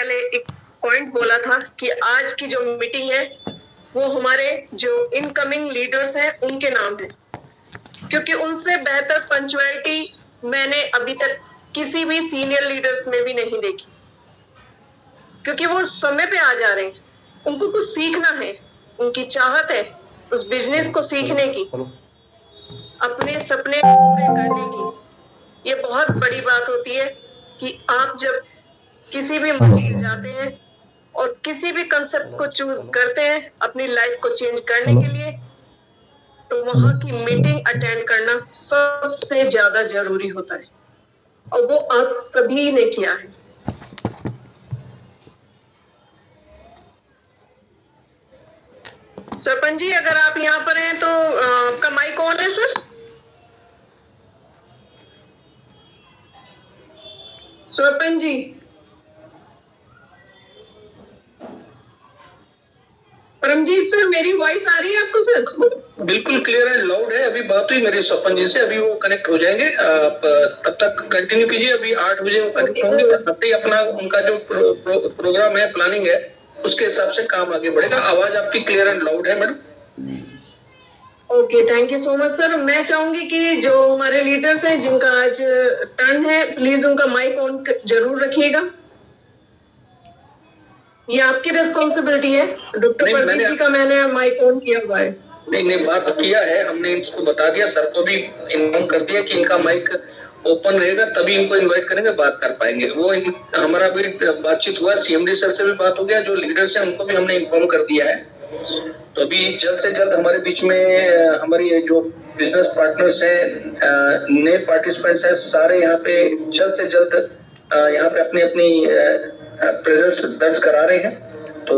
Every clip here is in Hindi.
पहले एक पॉइंट बोला था कि आज की जो मीटिंग है वो हमारे जो इनकमिंग लीडर्स हैं उनके नाम है, क्योंकि उनसे बेहतर पंक्चुअलिटी मैंने अभी तक किसी भी सीनियर लीडर्स में भी नहीं देखी, क्योंकि वो समय पे आ जा रहे हैं। उनको कुछ सीखना है, उनकी चाहत है उस बिजनेस को सीखने की, अपने सपने पूरे करने की। ये बहुत बड़ी बात होती है कि आप जब किसी भी मंजिल जाते हैं और किसी भी कंसेप्ट को चूज करते हैं अपनी लाइफ को चेंज करने के लिए, तो वहां की मीटिंग अटेंड करना सबसे ज्यादा जरूरी होता है, और वो आप सभी ने किया है। सरपंच जी, अगर आप यहाँ पर हैं तो आपका माइक ऑन है सर? सरपंच जी, परमजीत सर, मेरी वॉइस आ रही है आपको सर? बिल्कुल क्लियर है, लाउड है। अभी बात हुई मेरे सरपंच जी से, अभी वो कनेक्ट हो जाएंगे। आप तब तक कंटिन्यू कीजिए, अभी 8 बजे वो कनेक्ट होंगे और तब ही अपना उनका जो प्रोग्राम है, प्लानिंग है, उसके हिसाब से काम आगे बढ़ेगा। आवाज आपकी क्लियर एंड लाउड है madam. Okay, thank you so much sir. मैं चाहूंगी कि जो हमारे लीडर्स हैं जिनका आज टर्न है, प्लीज उनका माइक ऑन जरूर रखिएगा। ये आपकी रिस्पॉन्सिबिलिटी है। डॉक्टर प्रदीप जी का मैंने माइक ऑन किया हुआ है। नहीं, बात किया है हमने, इसको बता दिया, सर को भी इन्फॉर्म कर दिया कि इनका माइक ओपन रहेगा, तभी इनको इनवाइट करेंगे, बात कर पाएंगे। वो हमारा भी बातचीत हुआ, सीएमडी सर से भी बात हो गया, जो लीडर्स हैं उनको भी हमने इन्फॉर्म कर दिया है। तो अभी जल्द से जल्द हमारे बीच में हमारी जो बिजनेस पार्टनर्स हैं, नए पार्टिसिपेंट्स हैं, सारे यहाँ पे जल्द से जल्द यहाँ पे अपनी अपनी प्रेजेंस दर्ज करा रहे हैं। तो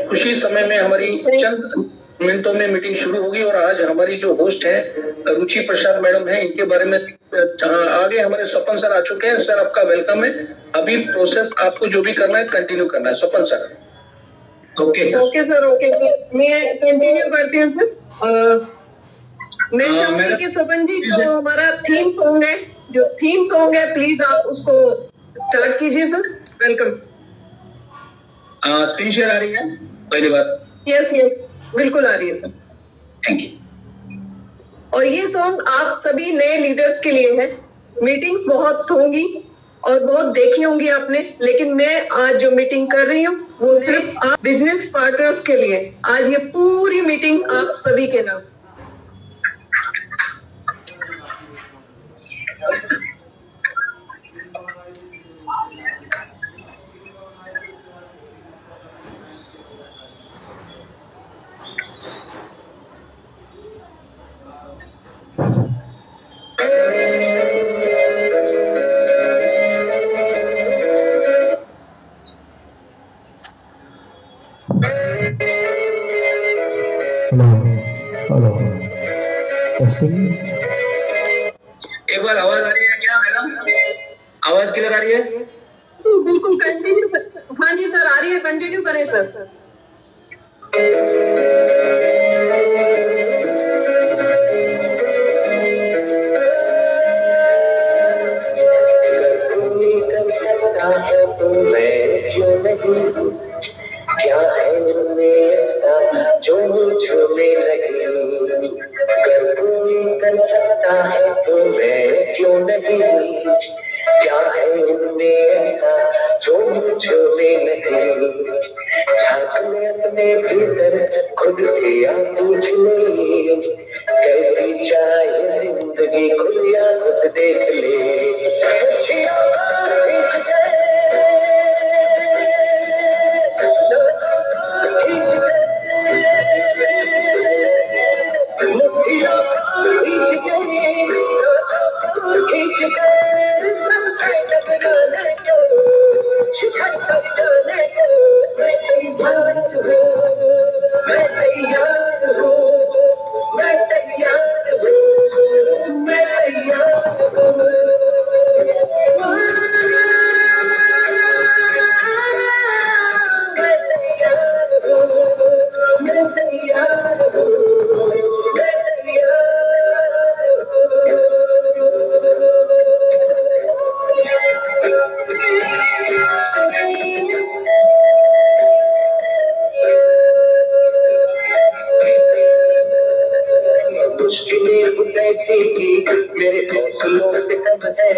कुछ ही समय में हमारी चंद मिनटों में मीटिंग शुरू होगी। और आज हमारी जो होस्ट है रुचि प्रसाद मैडम है, इनके बारे में आगे हमारे स्वपन सर आ चुके हैं। सर, आपका वेलकम है। अभी प्रोसेस आपको जो भी करना है कंटिन्यू करना है। स्वपन सर। ओके सर, मैं कंटिन्यू करती हूँ सर। मैं चाहूंगी कि स्वपन जी, जो हमारा थीम सॉन्ग है, प्लीज आप उसको स्टार्ट कीजिए सर। वेलकम। स्क्रीन शेयर आ रही है पहली बात? यस, बिल्कुल आ रही है सर। Thank you. और ये सॉन्ग आप सभी नए लीडर्स के लिए है। मीटिंग्स बहुत होंगी और बहुत देखी होंगी आपने, लेकिन मैं आज जो मीटिंग कर रही हूँ वो सिर्फ आप बिजनेस पार्टनर्स के लिए। आज ये पूरी मीटिंग आप सभी के नाम। Hello testing. एक बार आवाज आ रही है क्या मैडम? आवाज क्लियर आ रही है? बिल्कुल कंटिन्यू। हाँ जी सर, आ रही है, कंटिन्यू करें सर। तो मैं क्यों नहीं, क्या है उनमें ऐसा जो मुझ में लगे, अगर कोई कर सकता है तो मैं क्यों नहीं, क्या है उनमें ऐसा जो मुझ में लगे, झांक ले अपने भीतर खुद से या पूछ ले, कैसी चाहे जिंदगी खुद या खुद देख ले। मैं तैयार हूँ मेरे हौसलों से कम है,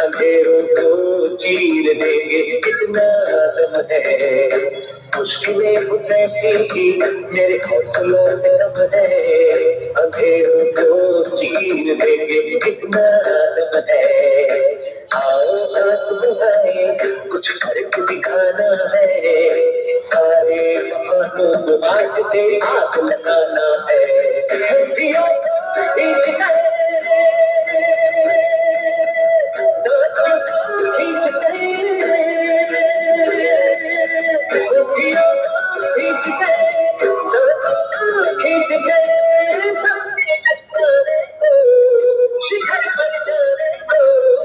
अंधेरों को चीर देंगे कितना दम है। मुश्किलें कुछ ऐसी ही मेरे हौसलों से कम है, अंधेरों को चीर देंगे कितना दम है। आओ हाथ बढ़ाए, कुछ फर्क दिखाना है, सारे जहानों को आज से आग लगाना है। दिया एक है, सांसों को खींचते, दिया एक है, सांसों को खींचते, शिखर पर जाने को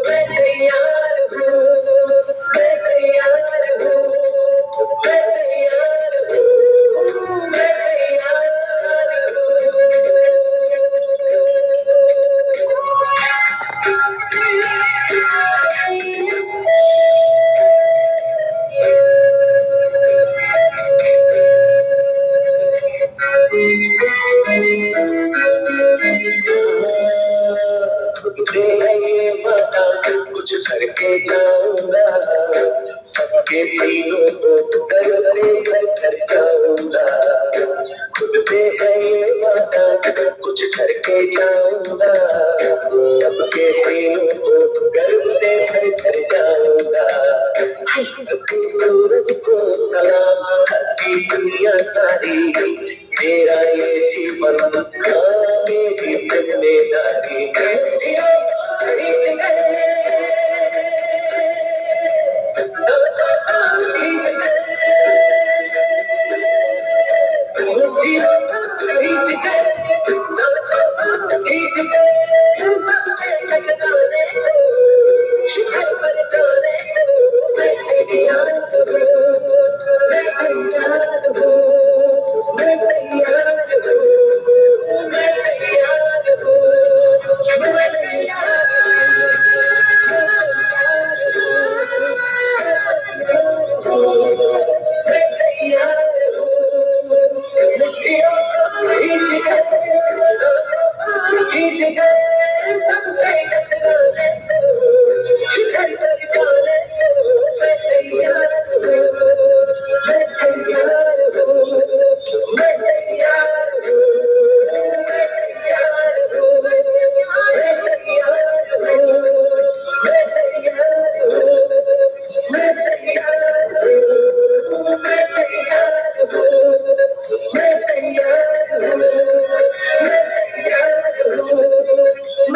मैं तैयार हूँ, मैं तैयार हूँ, मैं तैयार हूँ, मैं तैयार से ये वादा कुछ करके जाऊंगा, सबके सीनों को गर्व से भर कर जाऊंगा। खुद से है ये वादा कुछ करके जाऊंगा, सबके सीनों को गर्व से भर कर जाऊंगा। सूरज को सलाम करती दुनिया सारी, मेरा ये जीवन मेरी जिम्मेदारी। शिखर पर जाने को मैं तैयार हूँ, मैं तैयार हूँ, मैं तैयार हूँ, मैं तैयार हूँ,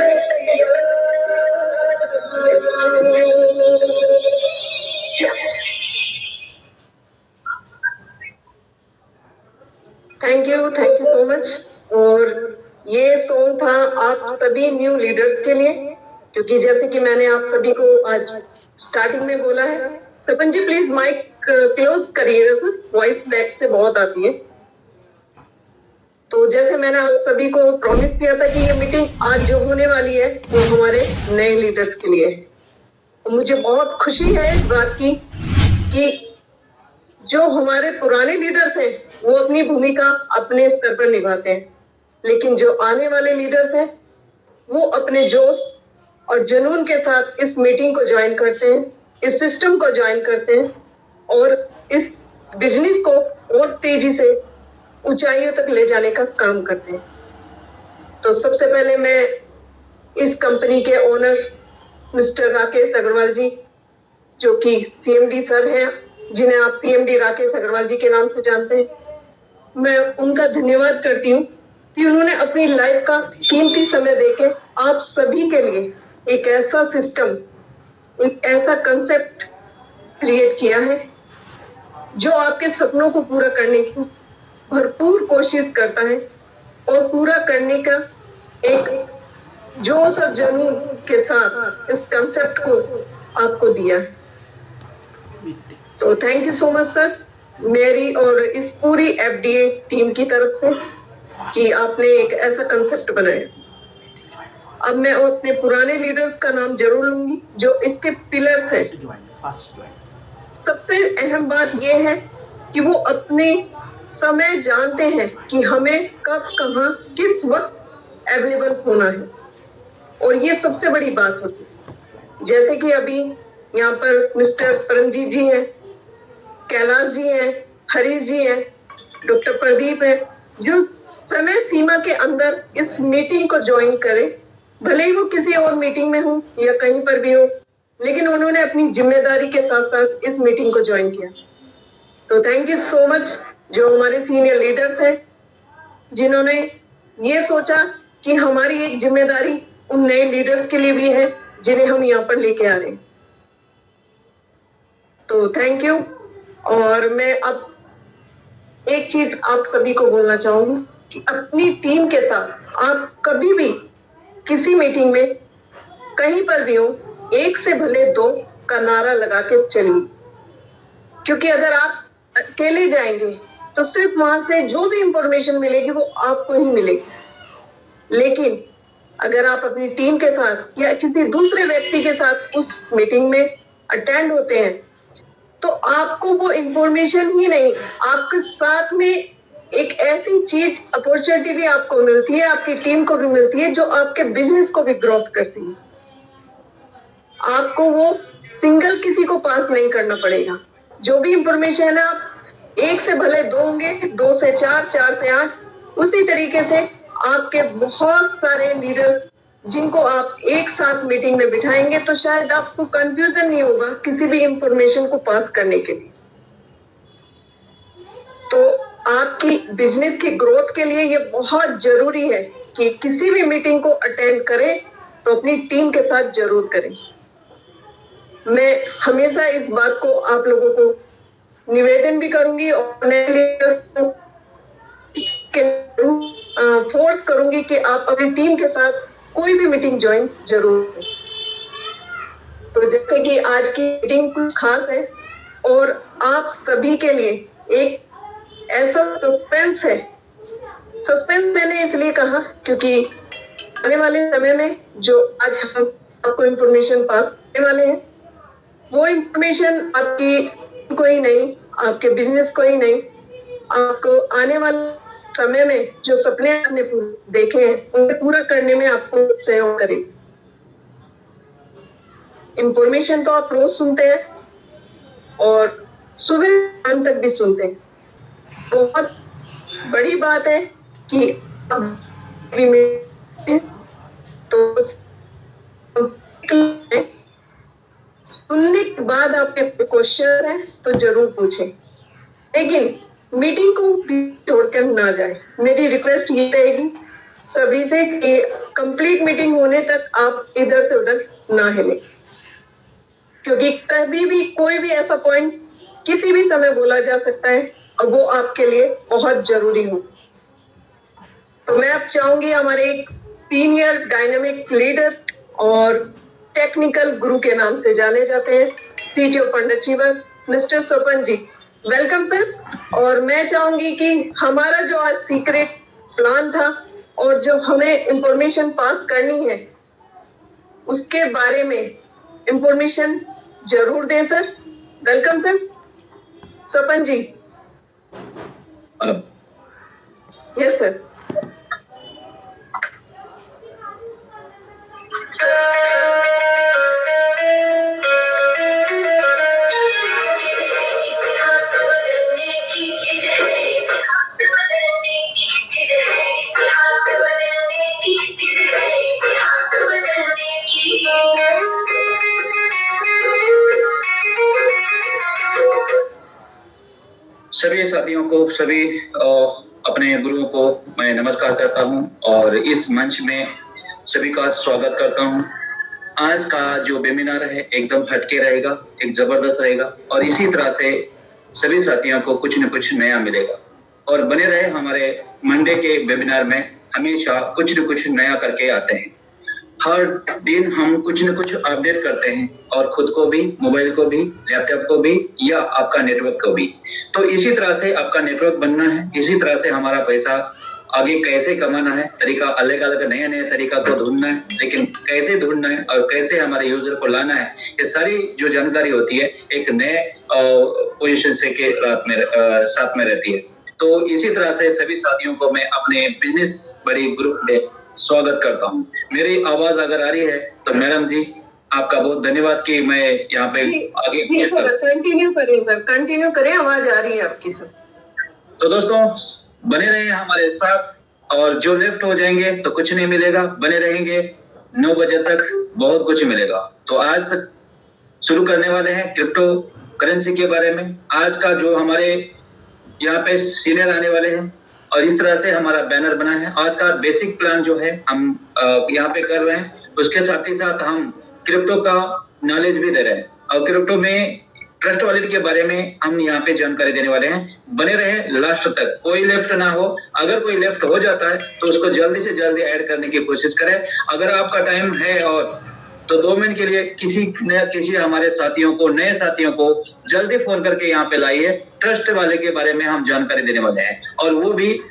मैं तैयार थैंक यू सो मच। और ये सॉन्ग था आप सभी न्यू लीडर्स के लिए, क्योंकि जैसे कि मैंने आप सभी को आज स्टार्टिंग में बोला है। Sarpanch ji please mic close करिएगा, वॉइस बैक से बहुत आती है। तो जैसे मैंने आप सभी को प्रॉमिस किया था कि ये मीटिंग आज जो होने वाली है वो हमारे नए लीडर्स के लिए है। तो मुझे बहुत खुशी है इस बात की कि जो हमारे पुराने लीडर्स हैं वो अपनी भूमिका अपने स्तर पर निभाते हैं, लेकिन जो आने वाले लीडर्स हैं वो अपने जोश और जुनून के साथ इस मीटिंग को ज्वाइन करते हैं, इस सिस्टम को ज्वाइन करते हैं और इस बिजनेस को और तेजी से ऊंचाइयों तक ले जाने का काम करते हैं। तो सबसे पहले मैं इस कंपनी के ओनर मिस्टर राकेश अग्रवाल जी, जो कि सीएमडी सर हैं, जिन्हें आप पीएमडी राकेश अग्रवाल जी के नाम से जानते हैं, मैं उनका धन्यवाद करती हूँ कि उन्होंने अपनी लाइफ का कीमती समय देके आप सभी के लिए एक ऐसा सिस्टम, एक ऐसा कंसेप्ट क्रिएट किया है जो आपके सपनों को पूरा करने की भरपूर कोशिश करता है और पूरा करने का एक जोश और जुनून के साथ इस कंसेप्ट को आपको दिया है। तो thank you so much sir, मेरी और इस पूरी एफडीए टीम की तरफ से, कि आपने एक ऐसा कंसेप्ट बनाया। अब मैं अपने पुराने लीडर्स का नाम जरूर लूंगी जो इसके पिलर्स हैं। सबसे अहम बात यह है कि वो अपने समय जानते हैं कि हमें कब, कहां, किस वक्त अवेलेबल होना है। और ये सबसे बड़ी बात होती है। जैसे कि अभी यहाँ पर मिस्टर परमजीत जी हैं, कैलाश जी हैं, हरीश जी हैं, डॉक्टर प्रदीप है, जो समय सीमा के अंदर इस मीटिंग को ज्वाइन करे, भले ही वो किसी और मीटिंग में हो या कहीं पर भी हो, लेकिन उन्होंने अपनी जिम्मेदारी के साथ साथ इस मीटिंग को ज्वाइन किया। तो थैंक यू सो मच जो हमारे सीनियर लीडर्स हैं, जिन्होंने ये सोचा कि हमारी एक जिम्मेदारी उन नए लीडर्स के लिए भी है जिन्हें हम यहाँ पर लेके आ रहे हैं। तो थैंक यू। और मैं अब एक चीज आप सभी को बोलना चाहूंगी कि अपनी टीम के साथ आप कभी भी किसी मीटिंग में कहीं पर भी हो, 1 से भले 2 का नारा लगा के चलिए, क्योंकि अगर आप अकेले जाएंगे तो सिर्फ वहां से जो भी इंफॉर्मेशन मिलेगी वो आपको ही मिलेगी। लेकिन अगर आप अपनी टीम के साथ या किसी दूसरे व्यक्ति के साथ उस मीटिंग में अटेंड होते हैं तो आपको वो इंफॉर्मेशन ही नहीं, आपके साथ में एक ऐसी चीज अपॉर्चुनिटी भी आपको मिलती है, आपकी टीम को भी मिलती है, जो आपके बिजनेस को भी ग्रोथ करती है। आपको वो सिंगल किसी को पास नहीं करना पड़ेगा। जो भी इंफॉर्मेशन है, आप 1 से भले 2 होंगे, 2 से 4, 4 से 8, उसी तरीके से आपके बहुत सारे लीडर्स जिनको आप एक साथ मीटिंग में बिठाएंगे तो शायद आपको कंफ्यूजन नहीं होगा किसी भी इंफॉर्मेशन को पास करने के लिए। तो आपकी बिजनेस की ग्रोथ के लिए ये बहुत जरूरी है कि किसी भी मीटिंग को अटेंड करें तो अपनी टीम के साथ जरूर करें। मैं हमेशा इस बात को आप लोगों को निवेदन भी करूंगी और नए लीडर्स को फोर्स करूंगी कि आप अपनी टीम के साथ कोई भी मीटिंग ज्वाइन जरूर करें। तो जैसे कि आज की मीटिंग कुछ खास है और आप सभी के लिए एक ऐसा सस्पेंस है। सस्पेंस मैंने इसलिए कहा क्योंकि आने वाले समय में जो आज हम आपको इंफॉर्मेशन पास करने वाले हैं, वो इंफॉर्मेशन आपकी को ही नहीं, आपके बिजनेस को ही नहीं, आपको आने वाले समय में जो सपने आपने देखे हैं उन्हें पूरा करने में आपको सहयोग करेगी। इंफॉर्मेशन तो आप रोज सुनते हैं और सुबह शाम तक भी सुनते हैं। बहुत बड़ी बात है कि तो सुनने के बाद आपके क्वेश्चन है तो जरूर पूछें, लेकिन मीटिंग को भी छोड़कर ना जाए। मेरी रिक्वेस्ट ये रहेगी सभी से कि कंप्लीट मीटिंग होने तक आप इधर से उधर ना हिले, क्योंकि कभी भी कोई भी ऐसा पॉइंट किसी भी समय बोला जा सकता है और वो आपके लिए बहुत जरूरी हो। तो मैं अब चाहूंगी हमारे एक सीनियर डायनामिक लीडर और टेक्निकल गुरु के नाम से जाने जाते हैं, सीटीओ फंड अचीवर मिस्टर स्वपन जी, वेलकम सर। और मैं चाहूंगी कि हमारा जो आज सीक्रेट प्लान था और जो हमें इंफॉर्मेशन पास करनी है उसके बारे में इंफॉर्मेशन जरूर दें sir. Welcome sir. Swapan ji. Yes sir. सभी साथियों को, सभी अपने गुरुओं को मैं नमस्कार करता हूं और इस मंच में सभी का स्वागत करता हूं। आज का जो वेबिनार है एकदम हटके रहेगा, एक जबरदस्त रहेगा और इसी तरह से सभी साथियों को कुछ न कुछ नया मिलेगा। और बने रहे हमारे मंडे के वेबिनार में, हमेशा कुछ न कुछ नया करके आते हैं। हर दिन हम कुछ न कुछ अपडेट करते हैं और खुद को भी, मोबाइल को भी, लैपटॉप को भी या आपका नेटवर्क को भी। तो इसी तरह से आपका नेटवर्क बनना है, इसी तरह से हमारा पैसा आगे कैसे कमाना है, तरीका अलग अलग नए नए तरीका को ढूंढना है, लेकिन कैसे ढूंढना है और कैसे हमारे यूजर को लाना है, ये सारी जो जानकारी होती है एक नए पोजीशन से के साथ में रहती है। तो इसी तरह से सभी साथियों को मैं अपने बिजनेस बड़ी ग्रुप में स्वागत करता हूं। मेरी आवाज अगर आ रही है तो मैडम जी आपका बहुत धन्यवाद कि मैं यहाँ पे आगे कंटिन्यू करें, आवाज आ रही है आपकी सर। तो दोस्तों बने रहे हमारे साथ, और जो लेफ्ट हो जाएंगे तो कुछ नहीं मिलेगा, बने रहेंगे 9 बजे तक बहुत कुछ मिलेगा। तो आज शुरू करने वाले हैं क्रिप्टो करेंसी के बारे में। आज का जो हमारे यहाँ पे सीनियर आने वाले हैं और इस तरह से हमारा बैनर बना है। आज का बेसिक प्लान जो है हम यहाँ पे कर रहे हैं, उसके साथ ही साथ हम क्रिप्टो का नॉलेज भी दे रहे हैं और क्रिप्टो में ट्रस्ट वॉलेट के बारे में हम यहाँ पे जानकारी देने वाले हैं। बने रहे लास्ट तक, कोई लेफ्ट ना हो। अगर कोई लेफ्ट हो जाता है तो उसको जल्दी से जल्दी ऐड करने की कोशिश करें। अगर आपका टाइम है और तो 2 मिनट के लिए किसी हमारे साथियों को, नए साथियों को जल्दी फोन करके यहाँ पे लाइए। ट्रस्ट वाले के बारे में हम जानकारी देने वाले हैं और वो भी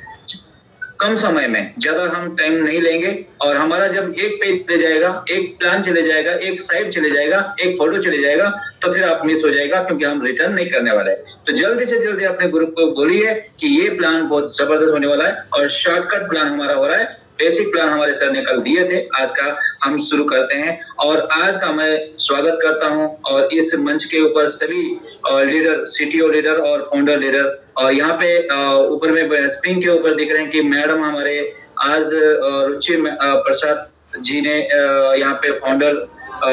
कम समय में, ज्यादा हम टाइम नहीं लेंगे। और हमारा जब एक पेज चले जाएगा, एक प्लान चले जाएगा, एक साइट चले जाएगा, एक फोटो चले जाएगा, तो फिर आप मिस हो जाएगा, क्योंकि हम रिटर्न नहीं करने वाले हैं। तो जल्दी से जल्दी अपने ग्रुप को बोलिए कि ये प्लान बहुत जबरदस्त होने वाला है और शॉर्टकट प्लान हमारा हो रहा है। बेसिक प्लान हमारे सर ने कल दिए थे, आज का हम शुरू करते हैं। और आज का मैं स्वागत करता हूं और इस मंच के ऊपर सभी लीडर, सीटीओ लीडर और फाउंडर लीडर, और यहाँ पे ऊपर में स्क्रीन के ऊपर दिख रहे हैं कि मैडम हमारे आज रुचि प्रसाद जी ने यहाँ पे फाउंडर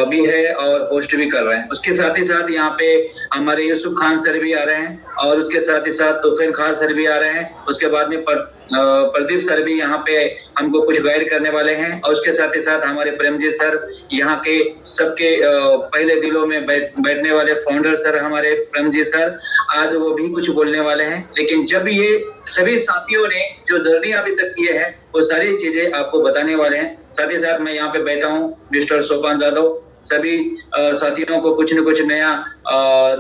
भी है और होस्ट भी कर रहे हैं। उसके साथ ही साथ यहाँ पे हमारे यूसुफ खान सर भी आ रहे हैं और उसके साथ ही साथ तोफेन खान सर भी आ रहे हैं। उसके बाद में प्रदीप सर भी यहाँ पे हमको कुछ गाइड करने वाले हैं और उसके साथ ही साथ हमारे प्रेमजीत सर, यहाँ के सबके पहले दिलों में बैठने वाले फाउंडर सर हमारे प्रेमजीत सर, आज वो भी कुछ बोलने वाले हैं। लेकिन जब ये सभी साथियों ने जो जर्नी अभी तक किए हैं वो सारी चीजें आपको बताने वाले हैं। साथ ही साथ मैं यहाँ पे बैठा हूँ मिस्टर सोपान यादव, सभी साथियों को कुछ न कुछ नया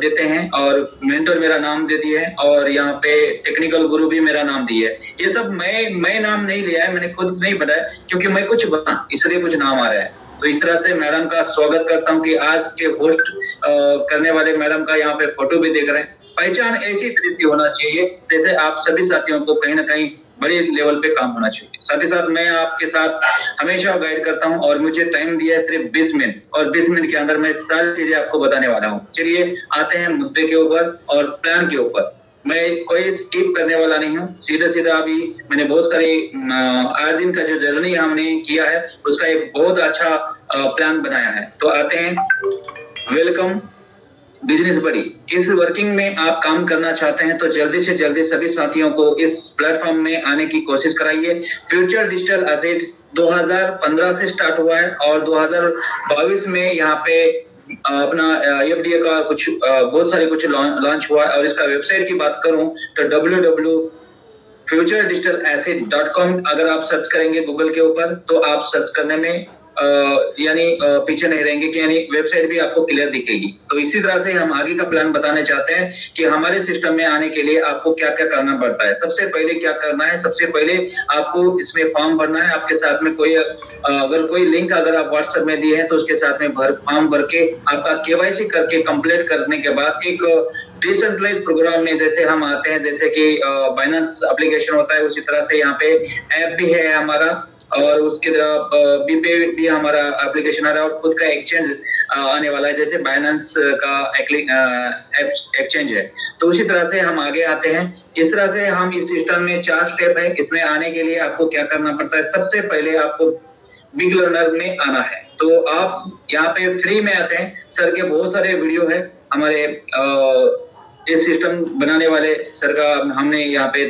देते हैं और मेंटर मेरा नाम दे दिए है और यहाँ पे टेक्निकल गुरु भी मेरा नाम दिए है। ये सब मैं नाम नहीं लिया है, मैंने खुद नहीं बताया, क्योंकि मैं कुछ बना इसलिए कुछ नाम आ रहा है। तो इस तरह से मैडम का स्वागत करता हूँ कि आज के होस्ट करने वाले मैडम का यहाँ पे फोटो भी देख रहे हैं। पहचान ऐसी तरह से होना चाहिए जैसे आप सभी साथियों को कहीं ना कहीं बड़े लेवल पे काम होना चाहिए। साथ ही साथ मैं आपके साथ हमेशा गाइड करता हूं और मुझे टाइम दिया है सिर्फ 20 मिनट, और 20 मिनट के अंदर मैं सारी चीजें आपको बताने वाला हूं। चलिए आते हैं मुद्दे के ऊपर और प्लान के ऊपर। मैं कोई स्किप करने वाला नहीं हूं, सीधा सीधा अभी मैंने बहुत सारी 8 दिन का जो जर्नी हमने किया है उसका एक बहुत अच्छा प्लान बनाया है। तो आते हैं। वेलकम बिजनेस बड़ी। इस वर्किंग में आप काम करना चाहते हैं तो जल्दी से जल्दी सभी साथियों को इस प्लेटफॉर्म में आने की कोशिश कराइए। फ्यूचर डिजिटल एसेट 2015 से स्टार्ट हुआ है और 2022 में यहाँ पे अपना एफडीए का कुछ बहुत सारे कुछ लॉन्च हुआ है। और इसका वेबसाइट की बात करूं तो www.futuredigitalasset.com अगर आप सर्च करेंगे गूगल के ऊपर तो आप सर्च करने में यानी पीछे नहीं रहेंगे कि यानी वेबसाइट भी आपको क्लियर दिखेगी। तो इसी तरह से हम आगे का प्लान बताने चाहते हैं कि हमारे सिस्टम में आने के लिए आपको क्या क्या करना पड़ता है। सबसे पहले क्या करना है, सबसे पहले आपको इसमें फॉर्म भरना है। आपके साथ में कोई अगर कोई लिंक अगर आप व्हाट्सएप में दिए हैं तो उसके साथ में फॉर्म भर के आपका केवाईसी करके कंप्लीट करने के बाद एक डिसेंट्रलाइज प्रोग्राम में जैसे हम आते हैं, जैसे कि बाइनेंस एप्लीकेशन होता है उसी तरह से यहाँ पे ऐप भी है हमारा और उसके बीपे भी हमारा एप्लीकेशन आ रहा है और खुद का एक्सचेंज आने वाला है जैसे बाइनेंस का एक्सचेंज है। तो उसी तरह से हम आगे आते हैं। इस तरह से हम इस सिस्टम में 4 स्टेप है। इसमें आने के लिए आपको क्या करना पड़ता है, सबसे पहले आपको बिग लर्नर में आना है। तो आप यहाँ पे फ्री में आते हैं। सर के बहुत सारे वीडियो है हमारे इस सिस्टम बनाने वाले सर का हमने यहाँ पे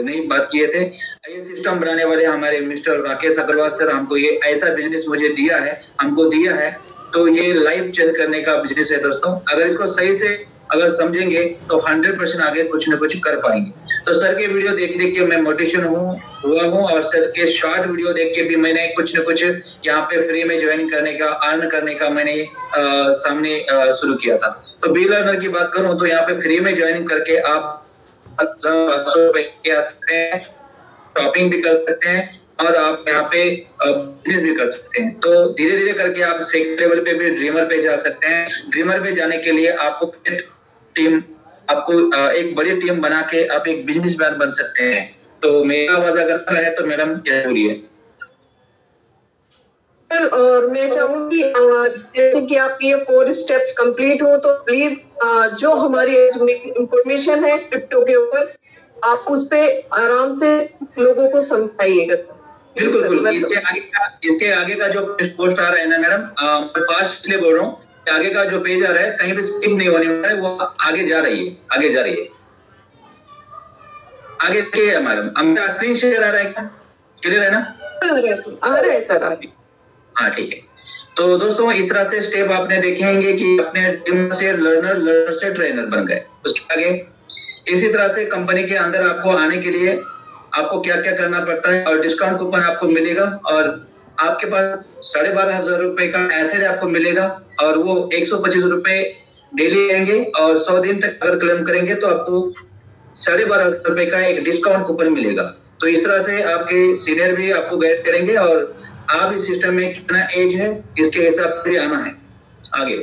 नई बात किए थे। ये सिस्टम बनाने वाले हमारे मिस्टर राकेश अग्रवाल सर हमको ये ऐसा बिजनेस मुझे दिया है, हमको दिया है। तो ये लाइफ चेंज करने का बिजनेस है दोस्तों। अगर इसको सही से अगर समझेंगे तो 100% आगे कुछ न कुछ कर पाएंगे। तो सर के वीडियो देख देख के मैं मोटिवेशन हुआ हूँ और सर के शॉर्ट वीडियो देख के भी मैंने कुछ न कुछ यहाँ पे फ्री में ज्वाइन करने का, अर्न करने का मैंने सामने शुरू किया था। तो बी लर्नर की बात करूं तो यहाँ पे फ्री में ज्वाइन करके आप सकते हैं, शॉपिंग भी कर सकते हैं और आप यहाँ पे बिजनेस भी कर सकते हैं। तो धीरे धीरे करके आप सेकंड लेवल पे भी ड्रीमर पे जा सकते हैं। ड्रीमर पे जाने के लिए आपको एक बड़ी टीम बना के आप एक बिजनेसमैन बन सकते हैं। तो मेरा आवाज अगर है तो मैडम क्या बोलिए। और मैं चाहूंगी जैसे कि आपकी ये 4 स्टेप्स कंप्लीट हो तो प्लीज जो हमारी इंफॉर्मेशन है क्रिप्टो के ऊपर आप उस पे आराम से लोगों को समझाइएगा। बिल्कुल बिल्कुल। इसके आगे का जो पोस्ट आ रहा है ना मैडम, मैं फास्ट इसलिए बोल रहा हूँ, आगे का जो पेज आ रहा है कहीं भी स्किप नहीं होने वाला है, वो आगे जा रही है, आगे जा रही है, आगे देखिए मैडम। हमारा स्क्रीन शेयर आ रहा है क्या? क्लियर है ना? आ रहा है सर आगे। हाँ ठीक है। तो दोस्तों इस तरह से स्टेप आपने देखेंगे कि अपने जिम से लर्नर से ट्रेनर बन गए। उसके आगे इसी तरह से कंपनी के अंदर आपको आने के लिए आपको क्या क्या करना पड़ता है, और डिस्काउंट कूपन आपको मिलेगा, और आपके पास 12,500 रुपए का एसेट आपको मिलेगा, और वो 125 रुपए डेली आएंगे, और 100 दिन तक अगर क्लेम करेंगे तो आपको 12,500 रुपए का एक डिस्काउंट कूपन मिलेगा। तो इस तरह से आपके सीनियर भी आपको गाइड करेंगे, और आप इस सिस्टम में कितना एज है इसके हिसाब से आना है। आगे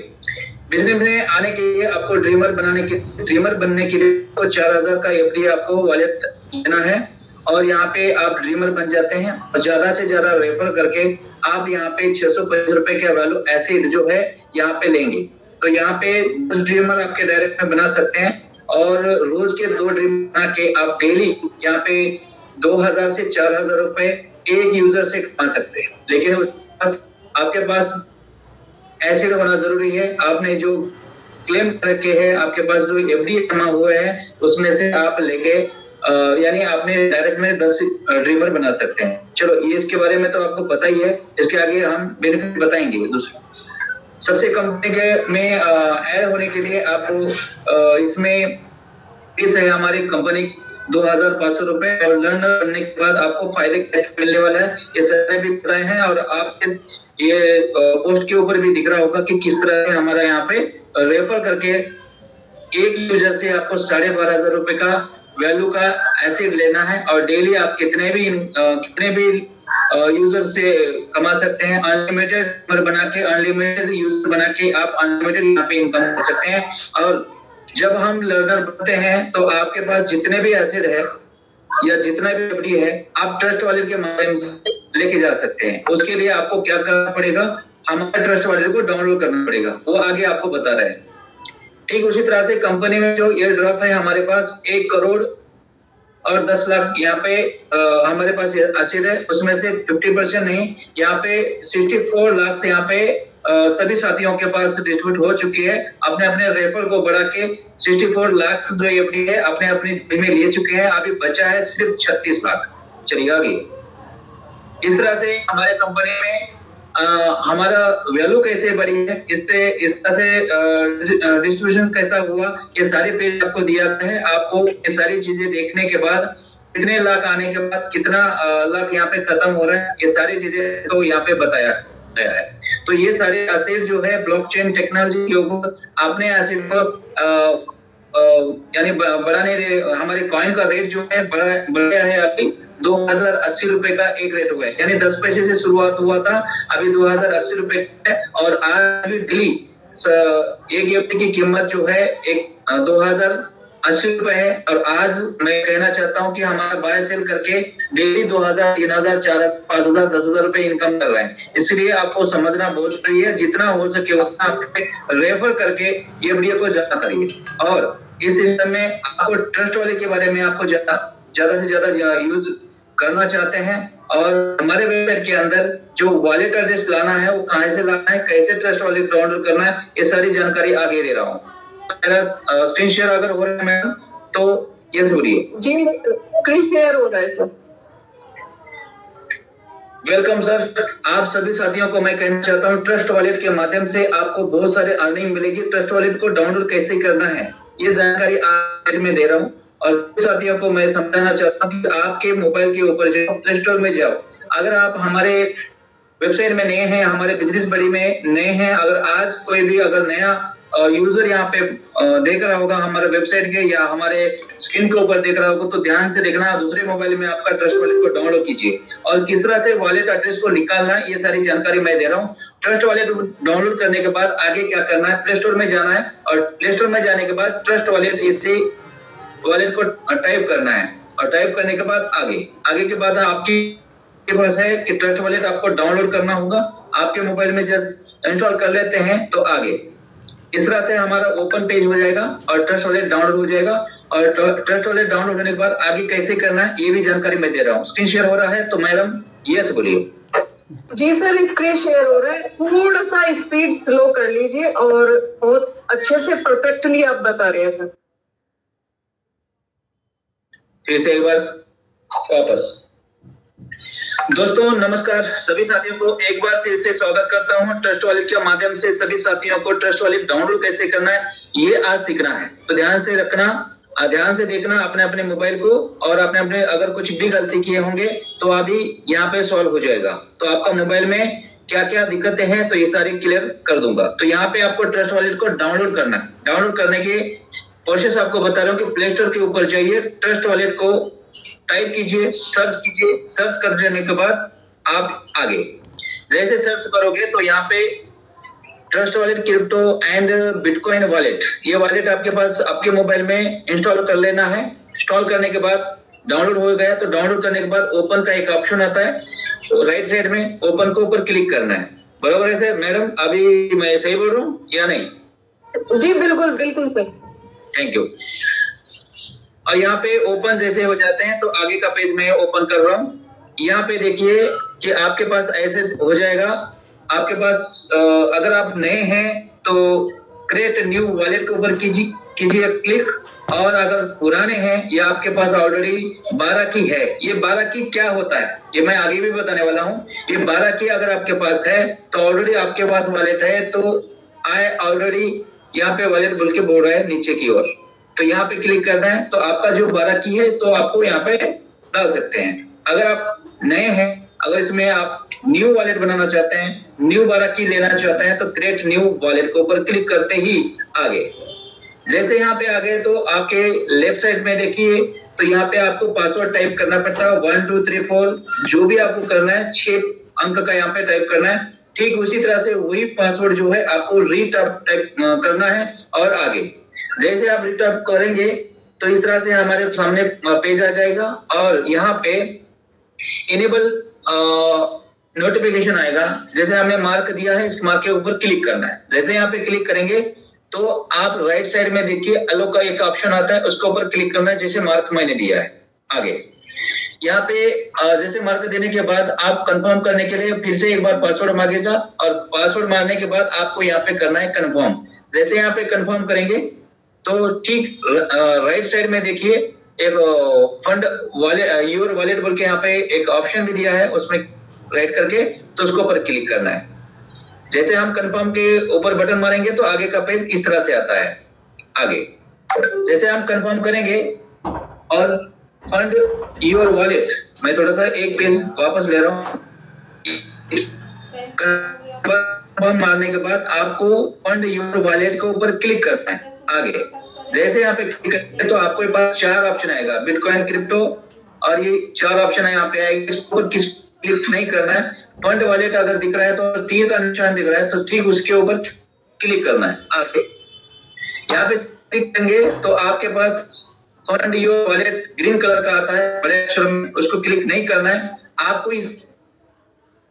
बिजनेस में आने के लिए आपको ड्रीमर बनने के लिए तो 4,000 का एफडी आपको वॉलेट लेना है, और यहाँ पे आप ड्रीमर बन जाते हैं, और ज्यादा से ज्यादा रेफर करके आप यहाँ पे 650 रुपए का वैल्यू ऐसे जो है यहाँ पे लेंगे। तो यहाँ पे ड्रीमर आपके डायरेक्ट में बना सकते हैं, और रोज के 2 ड्रीमर बना के आप डेली यहाँ पे 2,000 से 4,000 रुपए एक यूजर से कमा सकते हैं। लेकिन आपके पास ऐसे होना जरूरी है, आपने जो क्लेम करके है, आपके पास जो एफडी जमा हुए हैं उसमें से आप लेके यानी आपने डायरेक्ट में 10 ड्रीमर बना सकते हैं। चलो ये इसके बारे में तो आपको पता ही है, इसके आगे हम बेनिफिट बताएंगे। दूसरा सबसे कंपनी के में ऐड होने के लिए आपको इसमें इस है हमारी कंपनी 2,500 रुपए, और लर्नर बनने के बाद आपको फायदे मिलने वाला है, ये सारे भी बताए हैं, और आप ये पोस्ट के ऊपर भी दिख रहा होगा कि किस तरह से हमारा यहाँ पे रेफर करके एक यूजर से आपको 12,500 रुपए का वैल्यू का एसेट लेना है, और डेली आप कितने भी यूजर से कमा सकते हैं। अनलिमिटेड यूजर बना के आप अनलिमिटेड यहाँ पे इनकम कर सकते हैं। और जब हम लर्नर बनते हैं तो आपके पास जितने भी एसेट है या जितना भी एफडी है आप ट्रस्ट वॉलेट के माध्यम से लेके जा सकते हैं। उसके लिए आपको क्या करना पड़ेगा, हमारे ट्रस्ट वॉलेट को डाउनलोड करना पड़ेगा, वो आगे आपको बता रहे हैं। ठीक उसी तरह से कंपनी में जो एयर ड्रॉप है हमारे पास 1 करोड़ और 10 लाख यहाँ पे हमारे पास एसेट है, उसमें से 50% नहीं, यहाँ पे 64 लाख से यहाँ पे सभी साथियों के पास डिस्ट्रीब्यूट हो चुकी है। अपने अपने रेफर को बढ़ा के 64 लाख जो एफडी है अपने अपने में ले चुके हैं, अभी बचा है सिर्फ 36 लाख। चलिए आगे। इस तरह से हमारे कंपनी में हमारा वैल्यू कैसे बढ़ी है, इस तरह से डिस्ट्रीब्यूशन कैसा हुआ, ये सारे पेज आपको दिया है। आपको ये सारी चीजें देखने के बाद कितने लाख आने के बाद कितना लाख यहाँ पे खत्म हो रहा है, ये सारी चीजें तो यहाँ पे बताया गया है। तो ये सारे एसेट जो है ब्लॉकचेन टेक्नोलॉजी के ऊपर आपने एसेट को यानी बढ़ाने, हमारे कॉइन का रेट जो है बढ़ा है अभी 2,080 रुपए का एक रेट हुआ है, यानी 10 पैसे से शुरुआत हुआ था, अभी 2,080 रुपए है। और आज डेली एक एफडी की कीमत जो है 2,080 रुपए है। और आज मैं कहना चाहता हूं कि हमारा बाय सेल करके डेली 2,000, 3,000, 4,000, 5,000, 10,000 रुपए इनकम कर रहे हैं। इसलिए आपको समझना बहुत जरूरी है, जितना हो सके उतना आप रेफर करके एफडी को जमा करिए। और इस सिस्टम में आपको ट्रस्ट वाले के बारे में आपको ज्यादा से ज्यादा यूज करना चाहते हैं, और हमारे वेबसाइट के अंदर जो वॉलेट एड्रेस लाना है वो कहां से लाना है, कैसे ट्रस्ट वॉलेट डाउनलोड करना है, ये सारी जानकारी आगे दे रहा हूँ। मेरा स्क्रीन शेयर अगर हो रहा है मैम तो ये हो रही है जी, स्क्रीन शेयर हो रहा है सर। Welcome sir. आप सभी साथियों को मैं कहना चाहता हूँ ट्रस्ट वॉलेट के माध्यम से आपको बहुत सारे अर्निंग मिलेगी। ट्रस्ट वॉलेट को डाउनलोड कैसे करना है ये जानकारी आज में दे रहा हूँ, और साथियों को मैं समझाना चाहता हूँ कि आपके मोबाइल के ऊपर जाओ, प्ले स्टोर में जाओ। अगर आप हमारे वेबसाइट में नए हैं, हमारे बिजनेस बड़ी में नए हैं, अगर आज कोई भी अगर नया यूजर यहाँ पे देख रहा होगा हमारे वेबसाइट के या हमारे स्क्रीन के ऊपर देख रहा होगा, तो ध्यान से देखना, दूसरे मोबाइल में आपका ट्रस्ट वॉलेट को डाउनलोड कीजिए, और किस तरह से वॉलेट एड्रेस को निकालना है ये सारी जानकारी मैं दे रहा हूँ। ट्रस्ट वॉलेट डाउनलोड करने के बाद आगे क्या करना है, प्ले स्टोर में जाना है, और प्ले स्टोर में जाने के बाद ट्रस्ट वॉलेट इसे वॉलेट को टाइप करना है, और टाइप करने के बाद आगे के बाद आपकी पास है कि ट्रस्ट वॉलेट आपको डाउनलोड करना होगा। आपके मोबाइल में जस्ट इंस्टॉल कर लेते हैं तो आगे इस तरह से हमारा ओपन पेज हो जाएगा और ट्रस्ट वॉलेट डाउनलोड हो जाएगा। और ट्रस्ट वॉलेट डाउनलोड होने के बाद आगे कैसे करना है ये भी जानकारी मैं दे रहा हूँ। स्क्रीन शेयर हो रहा है तो मैडम यस बोलिए। जी सर, स्क्रीन शेयर हो रहा है, थोड़ा सा स्पीड स्लो कर लीजिए और बहुत अच्छे से परफेक्टली आप बता रहे हैं सर। फिर से एक बार वापस। दोस्तों नमस्कार, सभी साथियों को एक बार फिर से स्वागत करता हूं। ट्रस्ट वॉलेट के माध्यम से सभी साथियों को ट्रस्ट वॉलेट डाउनलोड कैसे करना है ये आज सीखना है। तो ध्यान से रखना, ध्यान से देखना अपने अपने मोबाइल को, और अपने अपने अगर कुछ भी गलती किए होंगे तो अभी यहाँ पे सॉल्व हो जाएगा। तो आपका मोबाइल में क्या क्या दिक्कतें हैं तो ये सारी क्लियर कर दूंगा। तो यहाँ पे आपको ट्रस्ट वॉलेट को डाउनलोड करना है। डाउनलोड करने के प्रोसेस आपको बता रहा हूँ कि प्ले स्टोर के ऊपर जाइए, ट्रस्ट वॉलेट को टाइप कीजिए, सर्च कीजिए। सर्च कर देने के बाद आप आगे जैसे सर्च करोगे तो यहाँ पे trust wallet crypto and bitcoin wallet, ये वॉलेट आपके पास आपके मोबाइल में इंस्टॉल कर लेना है। इंस्टॉल करने के बाद डाउनलोड हो गया तो डाउनलोड करने के बाद ओपन का एक ऑप्शन आता है, तो राइट साइड में ओपन के ऊपर क्लिक करना है। बराबर है सर? मैडम अभी मैं सही बोल रहा हूँ या नहीं? जी बिल्कुल बिल्कुल सर। Thank you. और यहाँ पे ओपन जैसे हो जाते हैं तो आगे का पेज मैं ओपन कर रहा हूँ। यहाँ पे देखिए कि आपके पास ऐसे हो जाएगा। आपके पास अगर आप नए हैं तो क्रिएट न्यू वॉलेट के ऊपर कीजिए क्लिक, और अगर पुराने हैं या आपके पास ऑलरेडी 12 की है, ये 12 की क्या होता है ये मैं आगे भी बताने वाला हूँ। ये 12 की अगर आपके पास है तो ऑलरेडी आपके पास वॉलेट है, तो आई ऑलरेडी यहाँ पे वॉलेट बोल के बोल रहा है नीचे की ओर, तो यहाँ पे क्लिक करना है। तो आपका जो 12 की है तो आपको यहाँ पे डाल सकते हैं। अगर आप नए हैं, अगर इसमें आप न्यू वॉलेट बनाना चाहते हैं, न्यू 12 की लेना चाहते हैं तो क्रिएट न्यू वॉलेट के ऊपर क्लिक करते ही आगे जैसे यहाँ पे आ गए तो आपके लेफ्ट साइड में देखिए तो यहाँ पे आपको पासवर्ड टाइप करना पड़ता है 1 2 3 4 जो भी आपको करना है 6 अंक का यहाँ पे टाइप करना है। ठीक उसी तरह से वही पासवर्ड जो है आपको टाइप करना है और आगे जैसे आप रिटाइप करेंगे तो इस तरह से हमारे सामने पेज आ जाएगा और यहाँ पे इनेबल नोटिफिकेशन आएगा। जैसे हमने मार्क दिया है इस मार्क के ऊपर क्लिक करना है। जैसे यहाँ पे क्लिक करेंगे तो आप राइट साइड में देखिए अलो का एक ऑप्शन आता है, उसके ऊपर क्लिक करना है जैसे मार्क मैंने दिया है। आगे यहाँ पे जैसे मार्क देने के बाद आप कंफर्म करने के लिए फिर से एक बार पासवर्ड मांगेगा और पासवर्ड मारने के बाद आपको यहाँ पे करना है कंफर्म। जैसे यहाँ पे कंफर्म करेंगे तो ठीक राइट साइड में देखिए एक फंड योर वॉलेट बोल के यहाँ पे एक ऑप्शन भी दिया है, उसमें राइट करके तो उसके ऊपर क्लिक करना है। जैसे हम कंफर्म के ऊपर बटन मारेंगे तो आगे का पेज इस तरह से आता है। आगे जैसे हम कंफर्म करेंगे और फंड योर वॉलेट, मैं थोड़ा सा एक पेज वापस ले रहा हूँ। कंफर्म मारने के बाद आपको फंड योर वॉलेट के ऊपर क्लिक करना है। आगे जैसे यहाँ पे क्लिक करते तो आपको पास 4 ऑप्शन आएगा, बिटकॉइन, क्रिप्टो, और ये 4 ऑप्शन है यहाँ पे आएगा। इसको किस क्लिक नहीं करना है। फंड वॉलेट अगर दिख रहा है तो तीर का निशान दिख रहा है तो ठीक उसके ऊपर क्लिक करना है। आगे यहाँ पे क्लिक करेंगे तो आपके पास fund your wallet green colour का आता है, बड़े अक्षर में, उसको क्लिक नहीं करना है। आपको इस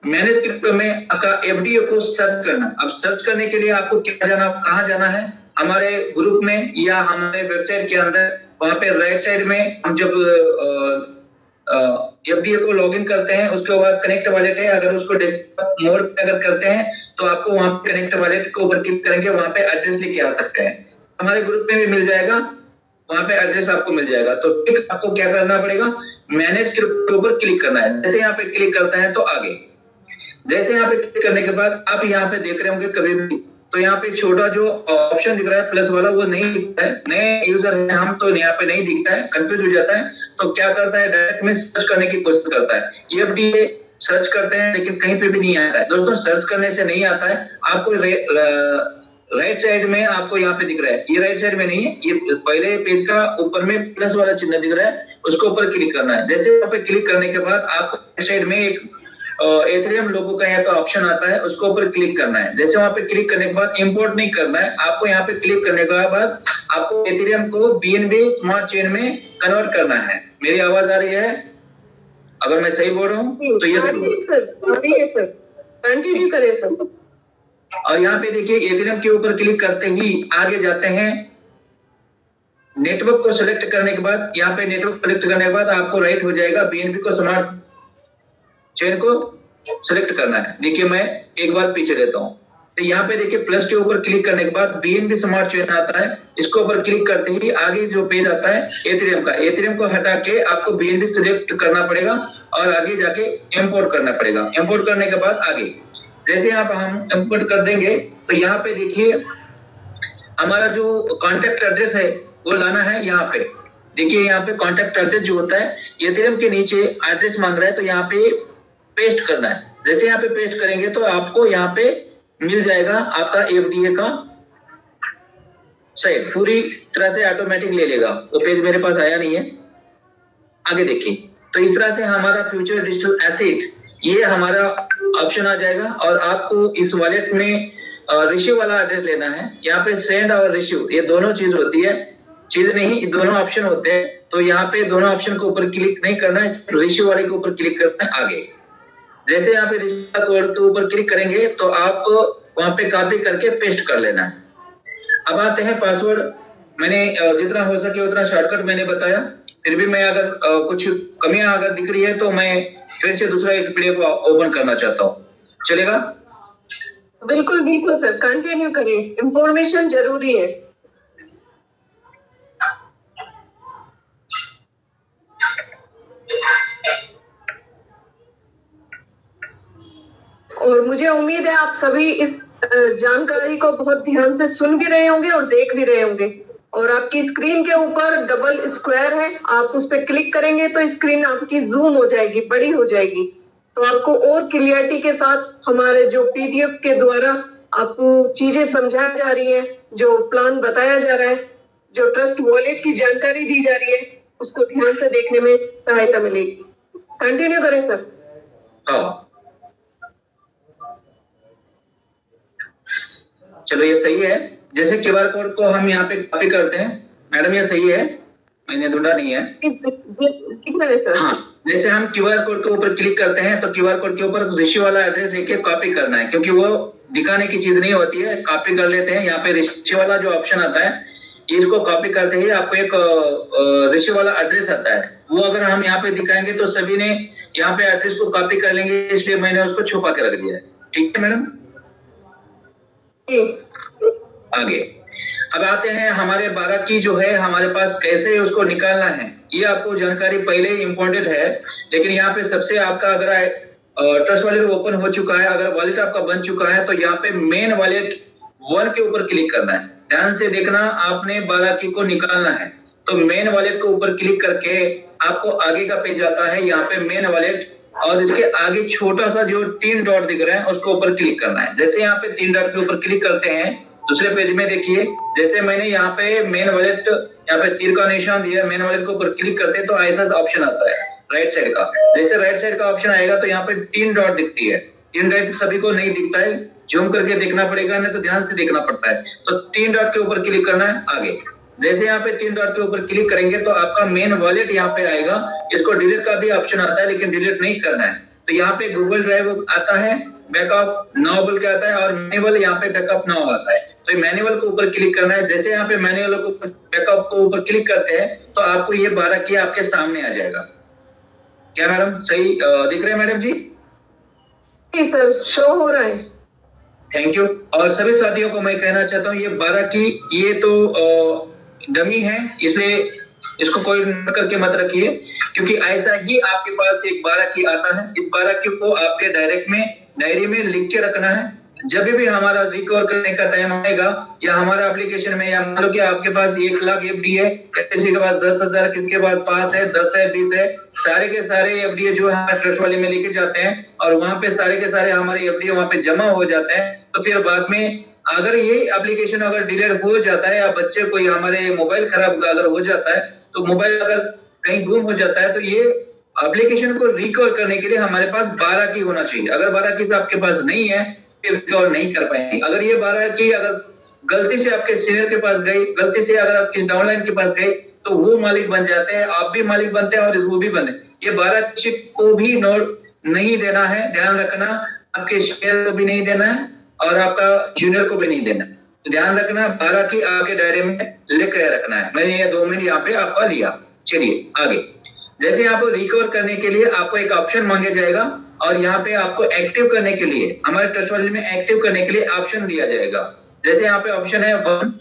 मैनेज क्रिप्टो में आपका एफडीओ को सर्च करना। अब सर्च करने के लिए आपको क्या जाना, कहाँ जाना है, हमारे ग्रुप में या हमारे वेबसाइट के अंदर, वहां पे राइट साइड में हम जब एफडीओ को लॉगिन करते हैं उसके बाद कनेक्ट वॉलेट है, अगर उसको डेस्कटॉप मोड पे अगर करते हैं तो आपको वहां पे कनेक्ट वॉलेट के ऊपर क्लिक करेंगे, वहां पे एड्रेस लेके आ सकते हैं। हमारे ग्रुप में भी मिल जाएगा, वहां पे एड्रेस आपको मिल जाएगा। तो ठीक आपको क्या करना पड़ेगा, मैनेज क्रिप्टो के ऊपर क्लिक करना है। जैसे यहाँ पे क्लिक करता है तो आगे जैसे यहाँ पे क्लिक करने के बाद आप यहाँ पे देख रहे होंगे कभी भी तो यहाँ पे छोटा जो ऑप्शन दिख रहा है प्लस वाला वो नहीं दिखता है। नए यूजर है हम तो यहाँ पे नहीं दिखता है, कंफ्यूज हो जाता है। तो क्या करता है, डायरेक्ट में सर्च करने की कोशिश करता है। एफडीए सर्च करते हैं लेकिन कहीं पे भी नहीं आता है। दोस्तों सर्च करने से नहीं आता है, आपको राइट साइड में आपको यहाँ पे दिख रहा है, ये राइट साइड में नहीं है, ये पहले पेज का ऊपर में प्लस वाला चिन्ह दिख रहा है, उसके ऊपर क्लिक करना है। जैसे वहां पे क्लिक करने के बाद आपको राइट साइड में एक एथेरियम लोगो का यहाँ का ऑप्शन आता है, उसके ऊपर क्लिक करना है। जैसे वहां पे क्लिक करने के बाद इंपोर्ट नहीं करना है, आपको यहाँ पे क्लिक करने के बाद आपको एथेरियम को बीएनबी स्मार्ट चेन में कन्वर्ट करना है। मेरी आवाज आ रही है? अगर मैं सही बोल रहा हूँ तो ये कंटिन्यू करें सर। और यहाँ पे देखिए एथेरियम के ऊपर क्लिक करते ही आगे जाते हैं। नेटवर्क को सिलेक्ट करने के बाद, यहाँ पे नेटवर्क सिलेक्ट करने के बाद आपको राइट हो जाएगा बीएनबी को स्मार्ट चेन को सिलेक्ट करना है। देखिए मैं एक बार पीछे देता हूँ, तो यहाँ पे देखिए प्लस के ऊपर क्लिक करने के बाद बीएनबी स्मार्ट चेन आता है। इसके ऊपर क्लिक करते ही आगे जो पेज आता है एथेरियम का, एथेरियम को हटा के आपको बीएनबी सिलेक्ट करना पड़ेगा और आगे जाके इंपोर्ट करना पड़ेगा। इंपोर्ट करने के बाद आगे जैसे यहाँ पे हम इंपोर्ट कर देंगे तो यहाँ पे देखिए हमारा जो कॉन्टेक्ट एड्रेस है वो लाना है। यहाँ पे देखिए यहाँ पे कॉन्टेक्ट एड्रेस जो होता है एथेरियम के नीचे एड्रेस मांग रहा है, तो यहाँ पे पेस्ट करना है। जैसे यहाँ पे पेस्ट करेंगे तो आपको यहाँ पे मिल जाएगा आपका एफडीए का सेट, पूरी तरह से ऑटोमेटिक ले लेगा। वो पेज मेरे पास आया नहीं है, आगे देखिए। तो इस तरह से हमारा फ्यूचर डिजिटल एसेट ये हमारा ऑप्शन आ जाएगा और आपको इस वॉलेट में रिसीव वाला एड्रेस लेना है। यहाँ पे सेंड और रिसीव ये दोनों चीज होती है, चीज नहीं दोनों ऑप्शन होते हैं। तो यहाँ पे दोनों ऑप्शन के ऊपर क्लिक नहीं करना है, रिसीव वाले के ऊपर क्लिक करना है। आगे जैसे यहाँ पे रिसीव कोड के ऊपर क्लिक करेंगे तो आप वहां पे कॉपी करके पेस्ट कर लेना है। अब आते हैं पासवर्ड। मैंने जितना हो सके उतना शॉर्टकट मैंने बताया, फिर भी मैं अगर कुछ कमियां अगर दिख रही है तो मैं फिर से दूसरा एक पीडीएफ ओपन करना चाहता हूँ, चलेगा? बिल्कुल बिल्कुल सर, कंटिन्यू करें, इंफॉर्मेशन जरूरी है। और मुझे उम्मीद है आप सभी इस जानकारी को बहुत ध्यान से सुन भी रहे होंगे और देख भी रहे होंगे। और आपकी स्क्रीन के ऊपर डबल स्क्वायर है, आप उस पर क्लिक करेंगे तो स्क्रीन आपकी जूम हो जाएगी, बड़ी हो जाएगी, तो आपको और क्लियरिटी के साथ हमारे जो पीडीएफ के द्वारा आपको चीजें समझाई जा रही है, जो प्लान बताया जा रहा है, जो ट्रस्ट वॉलेट की जानकारी दी जा रही है, उसको ध्यान से देखने में सहायता मिलेगी। कंटिन्यू करें सर। हाँ चलो ये सही है। जैसे क्यूआर कोड को हम यहाँ पे कॉपी करते हैं, मैडम ये सही है, मैंने ढूंढा नहीं है। ठीक है सर। हाँ जैसे हम क्यूआर कोड के ऊपर क्लिक करते हैं तो क्यूआर कोड के ऊपर रिसीव वाला एड्रेस देके कॉपी करना है, क्योंकि वो दिखाने की चीज नहीं होती है। कॉपी कर लेते हैं, यहाँ पे रिसीव वाला जो ऑप्शन आता है इसको कॉपी करते ही आपको एक रिसीव वाला एड्रेस आता है, वो अगर हम यहाँ पे दिखाएंगे तो सभी ने यहाँ पे एड्रेस को कॉपी कर लेंगे, इसलिए मैंने उसको छुपा के रख दिया है। ठीक है मैडम? आगे अब आते हैं हमारे 12 की जो है हमारे पास कैसे उसको निकालना है, ये आपको जानकारी पहले ही इम्पोर्टेंट है। लेकिन यहाँ पे सबसे आपका अगर ट्रस्ट वॉलेट ओपन हो चुका है, अगर वॉलेट आपका बन चुका है तो यहाँ पे मेन वॉलेट 1 के ऊपर क्लिक करना है। ध्यान से देखना, आपने 12 की को निकालना है तो मेन वॉलेट के ऊपर क्लिक करके आपको आगे का पेज आता है, यहाँ पे मेन वॉलेट और इसके आगे छोटा सा जो 3 डॉट दिख रहा है उसको ऊपर क्लिक करना है। जैसे यहाँ पे 3 डॉट के ऊपर क्लिक करते हैं दूसरे पेज में देखिए, जैसे मैंने यहाँ पे मेन वॉलेट यहाँ पे तीर का निशान दिया, मेन वॉलेट के ऊपर क्लिक करते हैं तो ऐसा ऑप्शन आता है राइट साइड का। जैसे राइट साइड का ऑप्शन आएगा तो यहाँ पे 3 डॉट दिखती है। 3 डॉट सभी को नहीं दिखता है, जूम करके देखना पड़ेगा, नहीं तो ध्यान से देखना पड़ता है। तो 3 डॉट के ऊपर क्लिक करना है आगे। जैसे यहाँ पे 3 डॉट के ऊपर क्लिक करेंगे तो आपका मेन वॉलेट यहाँ पे आएगा। इसको डिलीट का भी ऑप्शन आता है लेकिन डिलीट नहीं करना है। तो यहाँ पे गूगल ड्राइव आता है, बैकअप नाउ बोल के आता है और मैनुअल यहाँ पे बैकअप नाउ आता है। तो मैनुअल के ऊपर क्लिक करना है। जैसे यहाँ पे मैनुअल को बैकअप को ऊपर क्लिक करते हैं तो आपको ये 12 की आपके सामने आ जाएगा। क्या मैडम सही दिख रहे हैं मैडम जी? सर शो हो रहा है। Thank you. और सभी साथियों को मैं कहना चाहता हूँ ये 12 की ये तो डमी है, इसलिए इसको कोई नोट करके मत रखिए, क्योंकि ऐसा ही आपके पास एक 12 की आता है। इस 12 की को आपके डायरी में लिख के रखना है। जब भी हमारा रिकवर करने का टाइम आएगा या हमारा एप्लीकेशन में, या मान लो कि आपके पास 1 लाख एफडी है, किसी के पास 10,000, किसी के पास 5 है, 10 है, 20 है, सारे के सारे एफडी जो है ट्रस्ट वाले में लेके जाते हैं और वहां पे सारे के सारे हमारे एफडी वहां पे जमा हो जाते हैं। तो फिर बाद में अगर ये एप्लीकेशन अगर डिलीट हो जाता है या बच्चे कोई हमारे मोबाइल खराब अगर हो जाता है, तो मोबाइल अगर कहीं गुम हो जाता है, तो ये एप्लीकेशन को रिकवर करने के लिए हमारे पास 12 की होना चाहिए। अगर 12 की आपके पास नहीं है फिर रिकवर नहीं कर पाएंगे। अगर ये 12 की अगर गलती से आपके सीनियर के पास गई, गलती से अगर आपके डाउनलाइन के पास गई, तो वो मालिक बन जाते हैं, आप भी मालिक बनते हैं और वो भी बने। ये 12 को भी नोट नहीं देना है, ध्यान रखना। आपके शेयर को भी नहीं देना है और आपका जूनियर को भी नहीं देना। तो ध्यान रखना, 12 की आपके दायरे में लिख के रखना है। मैंने ये 2 मिनट यहाँ पे आपका लिया। चलिए आगे। जैसे आपको रिकवर करने के लिए आपको एक ऑप्शन मांगा जाएगा और यहाँ पे आपको एक्टिव करने के लिए, हमारे ट्रस्ट वॉलेट में एक्टिव करने के लिए ऑप्शन दिया जाएगा। जैसे यहाँ पे ऑप्शन है 1,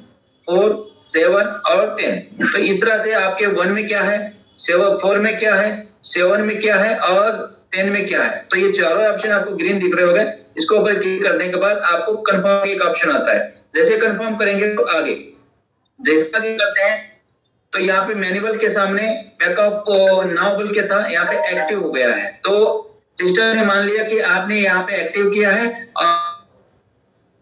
4, 7 और 10। तो इस तरह से आपके 1 में क्या है, 4 में क्या है, 7 में क्या है और 10 में क्या है। तो ये चारों ऑप्शन आपको ग्रीन दिख रहे होंगे। इसको ऊपर क्लिक करने के बाद आपको कंफर्म एक ऑप्शन आता है। जैसे कंफर्म करेंगे तो आगे जैसा भी करते हैं तो यहाँ पे मैनुअल के सामने बैकअप नाउ के था, यहाँ पे एक्टिव हो गया है। तो सिस्टम ने मान लिया कि आपने यहाँ पे एक्टिव किया है और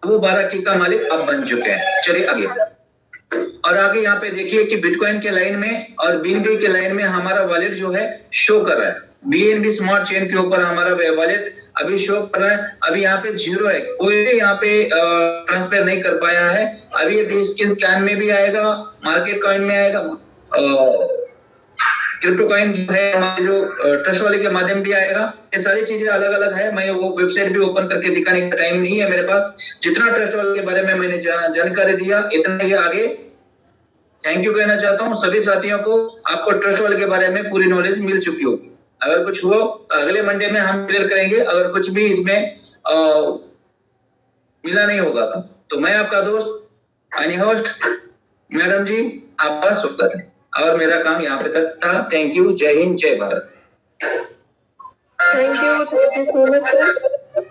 वो 12 की का मालिक आप बन चुके हैं। चलिए आगे। और आगे यहाँ पे देखिए कि बिटकॉइन के लाइन में और बीएनबी के लाइन में हमारा वॉलेट जो है शो कर रहा है। बीएनबी स्मार्ट चेन के ऊपर हमारा वॉलेट अभी शो कर रहा है। अभी यहाँ पे 0 है, कोई यहाँ पे ट्रांसफर नहीं कर पाया है। अभी ये बिटकॉइन कॉइन में भी आएगा, मार्केट कॉइन में आएगा, क्रिप्टो कॉइन जो है हमारे जो ट्रस्ट वाले के माध्यम भी आएगा। ये सारी चीजें अलग अलग है। मैं वो वेबसाइट भी ओपन करके दिखाने का टाइम नहीं है मेरे पास। जितना ट्रस्ट वाले के बारे में मैंने जानकारी दिया इतना ही आगे थैंक यू कहना चाहता हूँ सभी साथियों को। आपको ट्रस्ट वाले के बारे में पूरी नॉलेज मिल चुकी होगी। अगर कुछ हुआ अगले मंडे में हम क्लियर करेंगे। अगर कुछ भी इसमें मिला नहीं होगा तो मैं आपका दोस्त एनी होस्ट मैडम जी आपका स्वागत है और मेरा काम यहाँ पे तक था। Thank you. जय हिंद, जय Bharat. Thank you so much sir.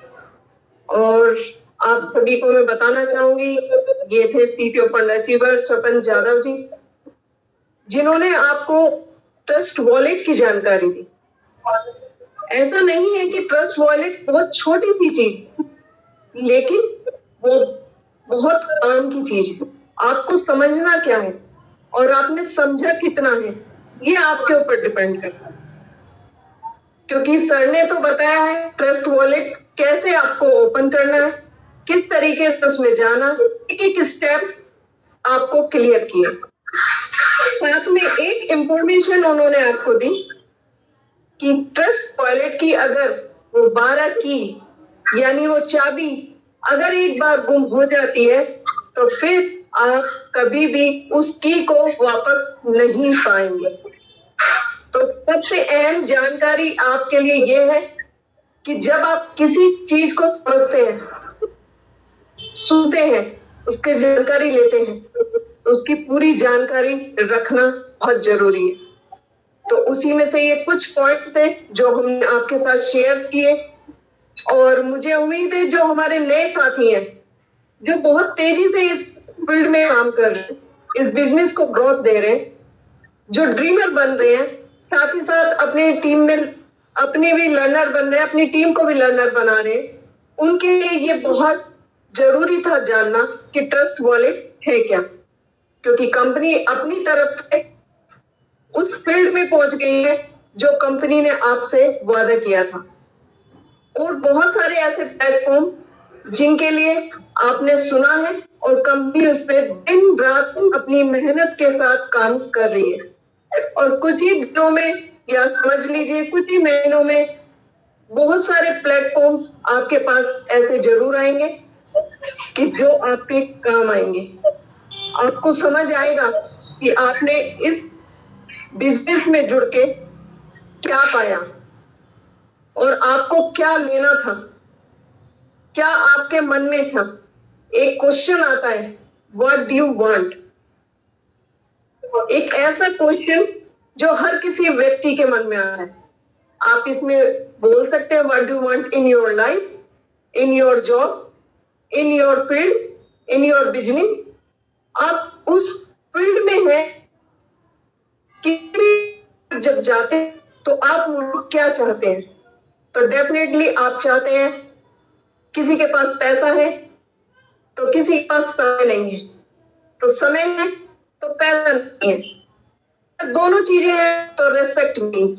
और आप सभी को मैं बताना चाहूंगी, ये थे पीपीओ पंडित स्वपन यादव जी, जिन्होंने आपको ट्रस्ट वॉलेट की जानकारी दी। ऐसा नहीं है कि ट्रस्ट वॉलेट बहुत छोटी सी चीज, लेकिन वो बहुत काम की चीज है। आपको समझना क्या है और आपने समझा कितना है, ये आपके ऊपर डिपेंड करता है। क्योंकि सर ने तो बताया है ट्रस्ट वॉलेट कैसे आपको ओपन करना है, किस तरीके से उसमें जाना, एक स्टेप्स आपको क्लियर किए। साथ में एक इंफॉर्मेशन उन्होंने आपको दी कि ट्रस्ट वॉलेट की अगर वो 12 की यानी वो चाबी अगर एक बार गुम हो जाती है तो फिर आप कभी भी उस की को वापस नहीं पाएंगे। तो सबसे अहम जानकारी आपके लिए ये है कि जब आप किसी चीज को समझते हैं, सुनते हैं, उसकी जानकारी लेते हैं, तो उसकी पूरी जानकारी रखना बहुत जरूरी है। तो उसी में से ये कुछ पॉइंट्स थे जो हमने आपके साथ शेयर किए। और मुझे उम्मीद है जो हमारे नए साथी हैं, जो बहुत तेजी से इस फील्ड में काम कर रहे हैं, इस बिजनेस को ग्रोथ दे रहे हैं, जो ड्रीमर बन रहे हैं, साथ ही साथ अपनी टीम में अपने भी लर्नर बन रहे हैं, अपनी टीम को भी लर्नर बना रहे हैं, उनके लिए ये बहुत जरूरी था जानना कि ट्रस्ट वॉलेट है क्या। क्योंकि कंपनी अपनी तरफ से उस फील्ड में पहुंच गई है जो कंपनी ने आपसे वादा किया था। और बहुत सारे ऐसे प्लेटफॉर्म जिनके लिए आपने सुना है और कंपनी उस पर दिन रात अपनी मेहनत के साथ काम कर रही है। और कुछ ही दिनों में या समझ लीजिए कुछ ही महीनों में बहुत सारे प्लेटफॉर्म्स आपके पास ऐसे जरूर आएंगे कि जो आपके काम आएंगे। आपको समझ आएगा कि आपने इस बिजनेस में जुड़ के क्या पाया और आपको क्या लेना था, क्या आपके मन में था। एक क्वेश्चन आता है, व्हाट डू यू वांट। एक ऐसा क्वेश्चन जो हर किसी व्यक्ति के मन में आता है। आप इसमें बोल सकते हैं what do you want in your life, in your job, in your field, in your business. आप उस फील्ड में हैं कि जब जाते हैं तो आप क्या चाहते हैं। तो डेफिनेटली आप चाहते हैं, किसी के पास पैसा है तो किसी के पास समय नहीं है, तो समय है तो पैसा नहीं है। दोनों चीजें हैं तो रेस्पेक्ट नहीं,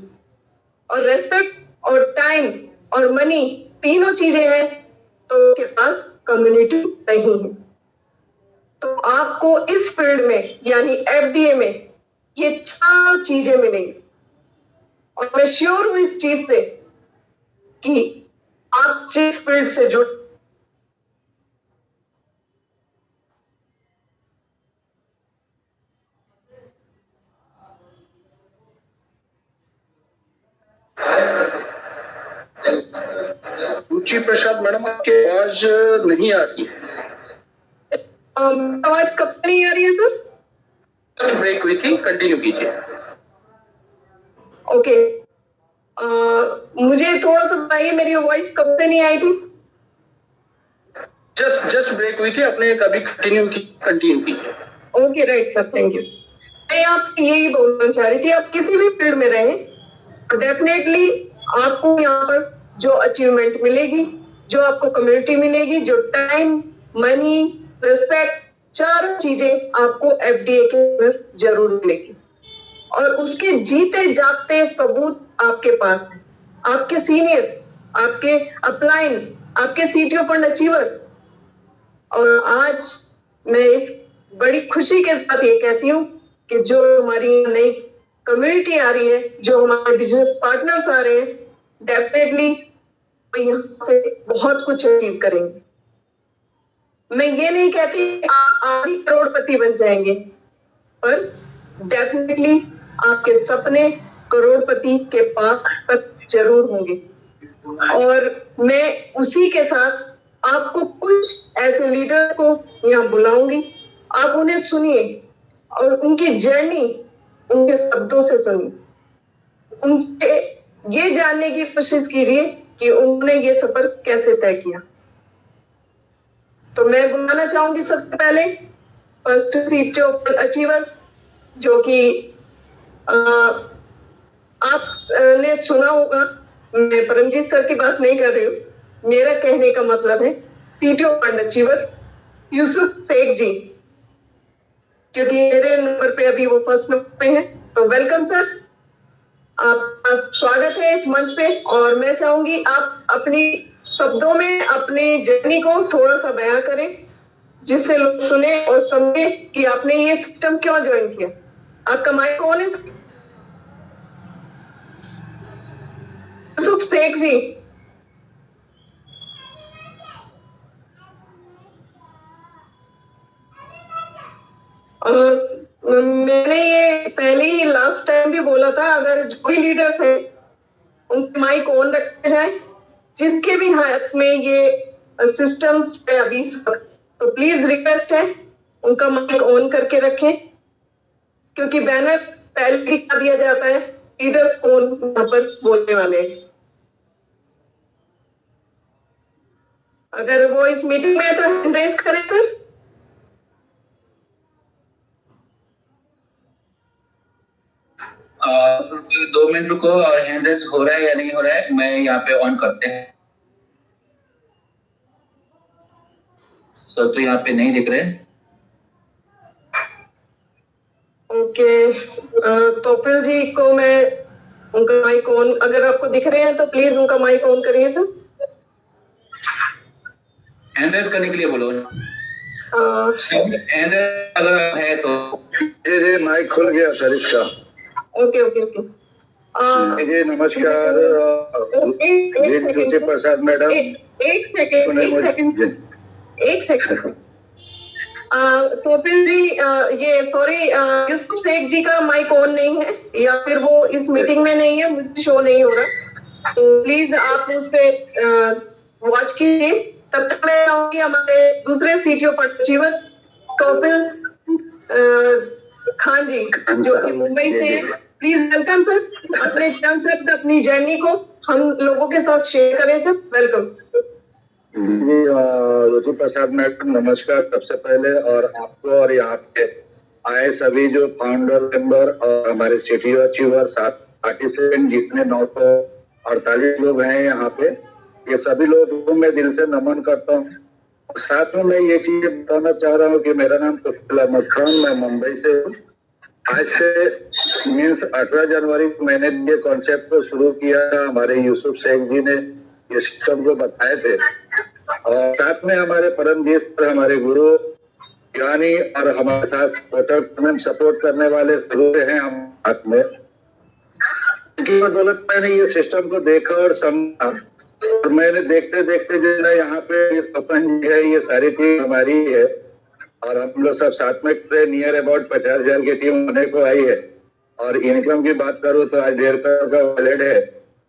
और रेस्पेक्ट और टाइम और मनी तीनों चीजें हैं तो उनके पास कम्युनिटी नहीं है। तो आपको इस फील्ड में यानी एफडीए में ये 4 चीजें मिलेंगी। और मैं श्योर हूं इस चीज से कि आप जिस फील्ड से जुड़ रुचि प्रसाद मैडम, आपकी आवाज नहीं आ रही। आवाज कब से नहीं आ रही है सर? ब्रेक हुई थी, कंटिन्यू कीजिए। ओके, मुझे थोड़ा सा बताइए मेरी वॉइस कब से नहीं आई थी? जस्ट ब्रेक हुई थी, आपने कभी कंटिन्यू कीजिए। Okay right sir, thank you. मैं आपसे यही बोलना चाह रही थी, आप किसी भी फील्ड में रहें डेफिनेटली आपको यहाँ पर जो अचीवमेंट मिलेगी, जो आपको कम्युनिटी मिलेगी, जो टाइम, मनी, रिस्पेक्ट, चार चीजें आपको एफडीए के अंदर जरूर मिलेगी और उसके जीते जागते सबूत आपके पास है। आपके सीनियर, आपके अपलाइन, आपके सीटीओ फंड अचीवर्स। और आज मैं इस बड़ी खुशी के साथ ये कहती हूँ कि जो हमारी नई कम्युनिटी आ रही है, जो हमारे बिजनेस पार्टनर्स आ रहे हैं, डेफिनेटली यहाँ से बहुत कुछ अचीव करेंगे। मैं ये नहीं कहती आप आज ही करोड़पति बन जाएंगे, पर डेफिनेटली आपके सपने करोड़पति के पार तक जरूर होंगे। और मैं उसी के साथ आपको कुछ ऐसे लीडर को यहाँ बुलाऊंगी, आप उन्हें सुनिए और उनकी जर्नी उनके शब्दों से सुनिए, उनसे ये जानने की कोशिश कीजिए कि उन्होंने ये सफर कैसे तय किया। तो मैं बुलाना चाहूंगी सबसे पहले फर्स्ट सीटीओ अचीवर, जो कि आपने सुना होगा, मैं परमजीत सर की बात नहीं कर रही हूँ, मेरा कहने का मतलब है CTO fund achiever Yusuf Shaikh ji, क्योंकि मेरे नंबर पे अभी वो फर्स्ट नंबर पे हैं। तो वेलकम सर, आपका स्वागत है इस मंच पे। और मैं चाहूंगी आप अपनी शब्दों में अपनी जर्नी को थोड़ा सा बयां करें, जिससे लोग सुने और समझे कि आपने ये सिस्टम क्यों ज्वाइन किया। आपका माइक कौन है? यूसुफ शेख जी। मैंने ये पहले ही लास्ट टाइम भी बोला था, अगर जो भी लीडर्स हैं उनके माइक ऑन रखे जाए, जिसके भी हाथ में ये सिस्टम्स है अभी, तो प्लीज रिक्वेस्ट है उनका माइक ऑन करके रखें, क्योंकि बैनर पहले दिखा दिया जाता है लीडर्स कौन यहाँ पर बोलने वाले हैं। अगर वो इस मीटिंग में है तो हैंड रेज करें सर। दो मिनट रुको, हैंड रेज हो रहा है या नहीं हो रहा है, मैं यहाँ पे ऑन करते हैं। सर तो यहाँ पे नहीं दिख रहे। ओके, तो फिर जी को मैं उनका माइक ऑन, अगर आपको दिख रहे हैं तो प्लीज उनका माइक ऑन करिए सर। हैंड रेज करने के लिए बोलो। हैंड रेज अगर है तो माइक खुल गया सर इसका। Okay okay okay. जी नमस्कार रुचि प्रसाद मैडम। एक सेकंड। तो फिर जी ये सॉरी, यूसुफ शेख जी का माइक ऑन नहीं है, या फिर वो इस मीटिंग में नहीं है, मुझे शो नहीं हो रहा, तो प्लीज आप उस पे वॉच कीजिए। तब तक मैं आऊंगी हमारे दूसरे सीटीओ अचीवर कौफिल खान जी, जो कि मुंबई से है। प्लीज वेलकम सर, अपने चंद शब्द अपनी जर्नी को हम लोगों के साथ शेयर करें सर। वेलकम जी रुचि प्रसाद मैडम, नमस्कार सबसे पहले, और आपको और यहाँ पे आए सभी जो फाउंडर मेंबर और हमारे सीटीओ अचीवर, पार्टिसिपेंट जितने 948 लोग हैं यहाँ पे, ये सभी लोगों को मैं दिल से नमन करता हूँ। साथ में मैं ये चीज बताना चाह रहा हूँ कि मेरा नाम कौफिल अहमद खान, मैं मुंबई से हूँ। आज से मीन्स 18 जनवरी को मैंने ये कॉन्सेप्ट को शुरू किया, हमारे यूसुफ शेख जी ने ये सिस्टम को बताए थे, और साथ में हमारे परमजीत सर, हमारे गुरु ज्ञानी, और हमारे साथ सपोर्ट करने वाले जरूर हैं हम साथ में। बदौलत मैंने ये सिस्टम को देखा और समझा, और मैंने देखते देखते जो है यहाँ पे ये सपन है, ये सारी टीम हमारी है और हम लोग सब साथ में नियर अबाउट 50,000 की टीम होने को आई है। और इनकम की बात करूँ तो आज 1.5 करोड़ का वॉलेट है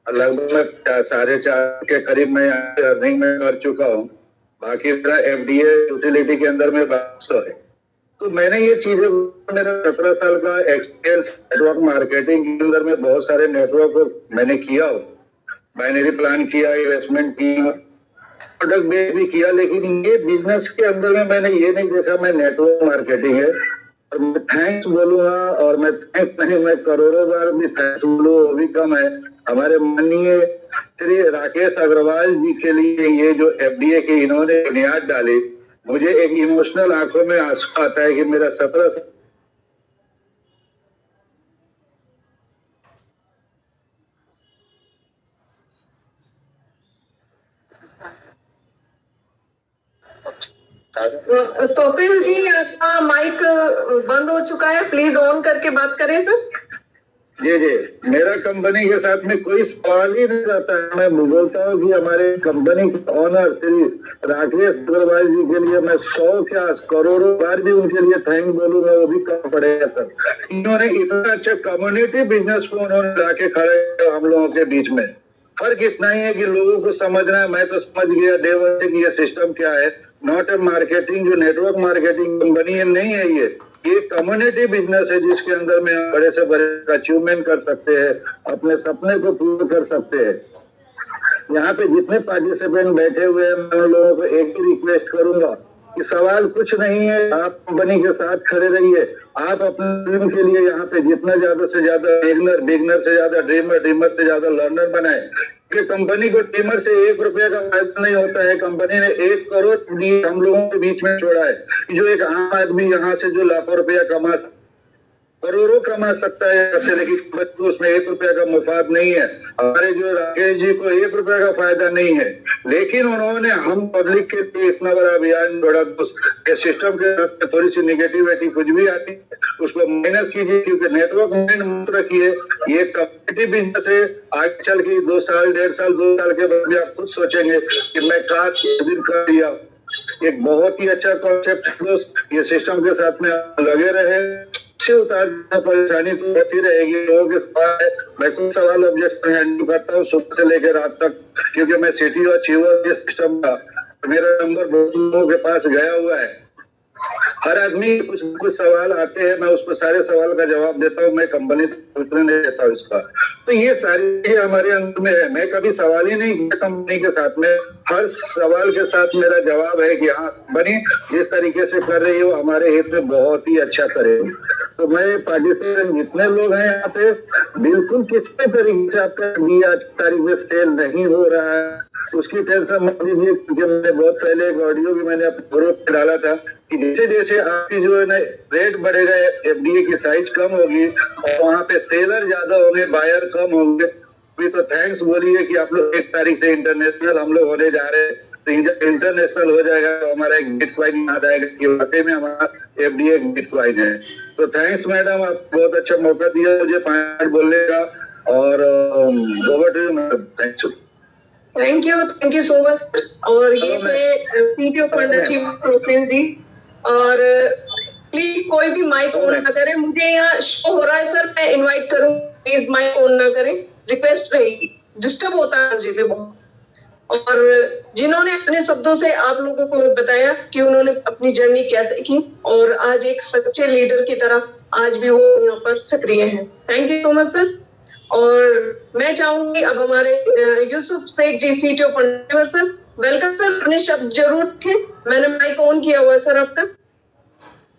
और लगभग मैं 4.5 के करीब मैं यहाँ पे अर्निंग में कर चुका हूँ। बाकी मेरा एफडीए यूटिलिटी के अंदर में 1200 है। तो मैंने ये चीजें, मेरा 17 साल का एक्सपीरियंस नेटवर्क मार्केटिंग के अंदर में बहुत सारे नेटवर्क मैंने किया हो, बाइनरी प्लान किया, इन्वेस्टमेंट किया, प्रोडक्ट बेस भी किया, लेकिन ये बिजनेस के अंदर में मैंने ये नहीं देखा मैं नेटवर्क मार्केटिंग है। और मैं थैंक्स बोलूंगा, और मैं थैंक्स नहीं, मैं करोड़ों बार भी थैंक्स बोलूँ वो भी कम है हमारे माननीय श्री राकेश अग्रवाल जी के लिए। ये जो एफडीए की इन्होंने बुनियाद डाली, मुझे एक इमोशनल आंखों में आंसू आता है कि मेरा 17 तोपिल जी आपका माइक बंद हो चुका है, प्लीज ऑन करके बात करें सर। जी जी, मेरा कंपनी के साथ में कोई सवाल ही नहीं रहता है। मैं बोलता हूँ कि हमारे कंपनी के ऑनर श्री राकेश अग्रवाल जी के लिए मैं 100 क्या करोड़ों बार भी उनके लिए थैंक बोलूंगा, वो भी कम पड़ेगा सर। इन्होंने इतना अच्छा कम्युनिटी बिजनेस को उन्होंने लाके खड़ा किया हम लोगों के बीच में। फर्क इतना ही है कि लोगों को समझना है, मैं तो समझ गया डे वन से कि ये सिस्टम क्या है। नॉट ए मार्केटिंग, जो नेटवर्क मार्केटिंग कंपनी नहीं है, ये कम्युनिटी बिजनेस है जिसके अंदर में हम बड़े से बड़े अचीवमेंट कर सकते हैं, अपने सपने को पूरा कर सकते हैं। यहाँ पे जितने पार्टिसिपेंट बैठे हुए हैं, मैं उन लोगों को एक ही रिक्वेस्ट करूंगा कि सवाल कुछ नहीं है, आप कंपनी के साथ खड़े रहिए। आप अपने टीम के लिए यहाँ पे जितना ज्यादा से ज्यादा बिगनर से ज्यादा ड्रीमर से ज्यादा लर्नर बनाए। कि कंपनी को टीमर से 1 रुपये का फायदा नहीं होता है। कंपनी ने 1 करोड़ हम लोगों के बीच में छोड़ा है। जो एक आम आदमी यहाँ से जो लाखों रुपया करोड़ों कमा सकता है ऐसे, लेकिन उसमें 1 रुपया का मुफाद नहीं है। हमारे जो राकेश जी को 1 रुपया का फायदा नहीं है, लेकिन उन्होंने हम पब्लिक के लिए इतना बड़ा अभियान छोड़ा। सिस्टम के थोड़ी सी निगेटिविटी कुछ भी आती है उसको माइनस कीजिए, क्योंकि नेटवर्क में मत रखिए। ये कम्युनिटी बिजनेस है। आगे चल के 2 साल 1.5 साल 2 साल के बाद भी आप खुद सोचेंगे कि मैं काश दिन कर दिया। एक बहुत ही अच्छा कॉन्सेप्ट। ये सिस्टम के साथ में लगे रहे, से उतारना परेशानी तो होती रहेगी लोगों के पास। मैं कुछ सवाल अब जैसे हैंडल करता हूँ सुबह से लेकर रात तक, क्योंकि मैं सिटी और अचीवर सिस्टम का मेरा नंबर बहुत लोगों के पास गया हुआ है। हर आदमी कुछ सवाल आते हैं, मैं उसको सारे सवाल का जवाब देता हूँ। मैं कंपनी पूछने नहीं देता हूँ इसका। तो ये सारी चीजें हमारे अंदर में है। मैं कभी सवाल ही नहीं किया कंपनी के साथ में। हर सवाल के साथ मेरा जवाब है कि हाँ कंपनी जिस तरीके से कर रही है वो हमारे हित में बहुत ही अच्छा करेगी। तो मैं पार्टिसिपेंट जितने लोग हैं यहाँ पे, बिल्कुल किसी तरीके से आपका आज तारीख में सेल नहीं हो रहा है उसकी टेंशन मत लीजिए, क्योंकि मैंने बहुत पहले एक ऑडियो भी मैंने अपने ग्रुप पे डाला था कि जैसे जैसे आपकी जो है ना रेट बढ़ेगा, एफडीए की साइज कम होगी और वहाँ पे सेलर ज्यादा होंगे, बायर कम होंगे। भी तो थैंक्स बोलिए कि आप लोग 1 तारीख से इंटरनेशनल हम लोग होने जा रहे हैं। तो जब इंटरनेशनल हो जाएगा तो हमारा एक बिटकॉइन याद आएगा कि वाकई में हमारा एफडीए बिटकॉइन है। तो थैंक्स मैडम, आप बहुत अच्छा मौका दिया मुझे 5 मिनट बोलने का। और over to you madam. Thank you so much. और ये थे सीटीओ फंड जी। और प्लीज कोई भी माइक ऑन ना करे। मुझे यहाँ शो हो रहा है सर, मैं इनवाइट करूँ, प्लीज माइक ऑन ना करें, रिक्वेस्ट रहेगी। डिस्टर्ब होता है मुझे भी बहुत। और जिन्होंने अपने शब्दों से आप लोगों को बताया कि उन्होंने अपनी जर्नी कैसे की और आज एक सच्चे लीडर की तरह आज भी वो यहाँ पर सक्रिय हैं। Thank you so much sir. और मैं चाहूंगी अब हमारे Yusuf Shaikh ji CTO fund sir, welcome sir. अपने शब्द जरूर रखें, मैंने माइक ऑन किया हुआ है सर आपका।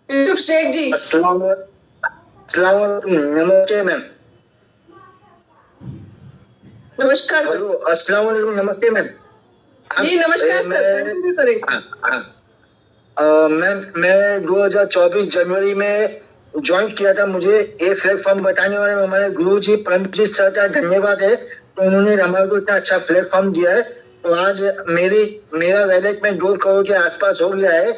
यूसुफ शेख जी। नमस्ते मैम। नमस्कार। अस्सलाम वालेकुम। नमस्ते मैम। जी नमस्कार सर। मैं 2024 जनवरी में ज्वाइन किया था। मुझे एक प्लेटफॉर्म बताने वाले हमारे गुरु जी परमजीत सर का धन्यवाद है। तो उन्होंने हमारे को इतना अच्छा प्लेटफॉर्म दिया है। तो आज मेरा वैलेट में 2 करोड़ के आसपास हो गया है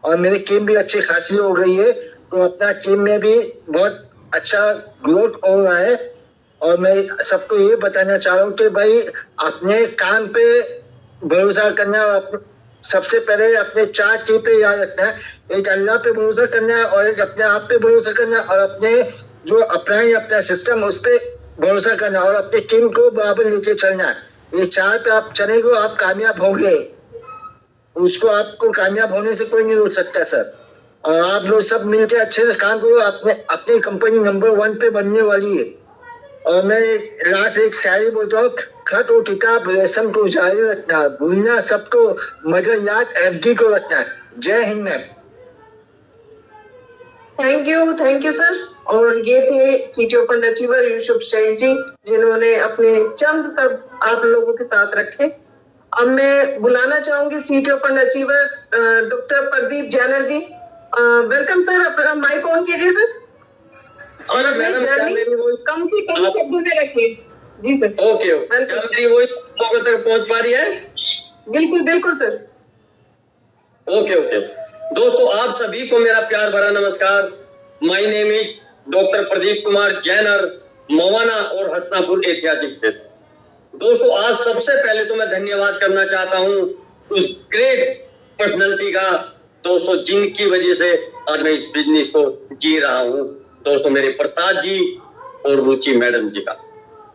और मेरी टीम भी अच्छी खासी हो गई है। तो अपना टीम में भी बहुत अच्छा ग्रोथ हो रहा है। और मैं सबको ये बताना चाह रहा हूँ कि भाई अपने काम पे भरोसा करना है। सबसे पहले अपने 4 चीज पे याद रखना है, एक अल्लाह पे भरोसा करना है, और एक अपने आप पे भरोसा करना है, और अपने जो अपनाए अपना सिस्टम उस पे भरोसा करना है, और अपनी टीम को बराबर लेके चलना है। ये 4 पे आप चलेंगे आप कामयाब होंगे, उसको आपको कामयाब होने से कोई नहीं रोक सकता सर। और आप लोग सब मिलकर अच्छे से काम करो, अपनी कंपनी नंबर 1 पे बनने वाली है। और मैं लास्ट एक शायरी बोलता हूँ, खत और किताब रेशम को जारी रखना, भूलना सबको मगर याद एफडी को रखना। जय Hind ma'am. Thank you sir. और ये थे सीटी ओपन अचीवर यूसुफ शेख जी, जिन्होंने अपने चंद शब्द आप लोगों के साथ रखे। अब मैं बुलाना चाहूंगी CT open achiever doctor Pradeep Jain ji. Welcome sir, अपना माइक ऑन कीजिए सर, और अपनी जर्नी कम से कम शब्दों में रखिए। जी सर। ओके, मेरी वॉइस लोगों तक पहुंच पा रही है? बिल्कुल सर। ओके दोस्तों, आप सभी को मेरा प्यार भरा नमस्कार। My name is doctor Pradeep Kumar Jenner, Mawana और हसनापुर ऐतिहासिक क्षेत्र। दोस्तों, आज सबसे पहले तो मैं धन्यवाद करना चाहता हूं उस ग्रेट पर्सनैलिटी का, दोस्तों, जिनकी वजह से आज मैं इस बिजनेस को जी रहा हूं। दोस्तों, मेरे प्रसाद जी और रुचि मैडम जी का,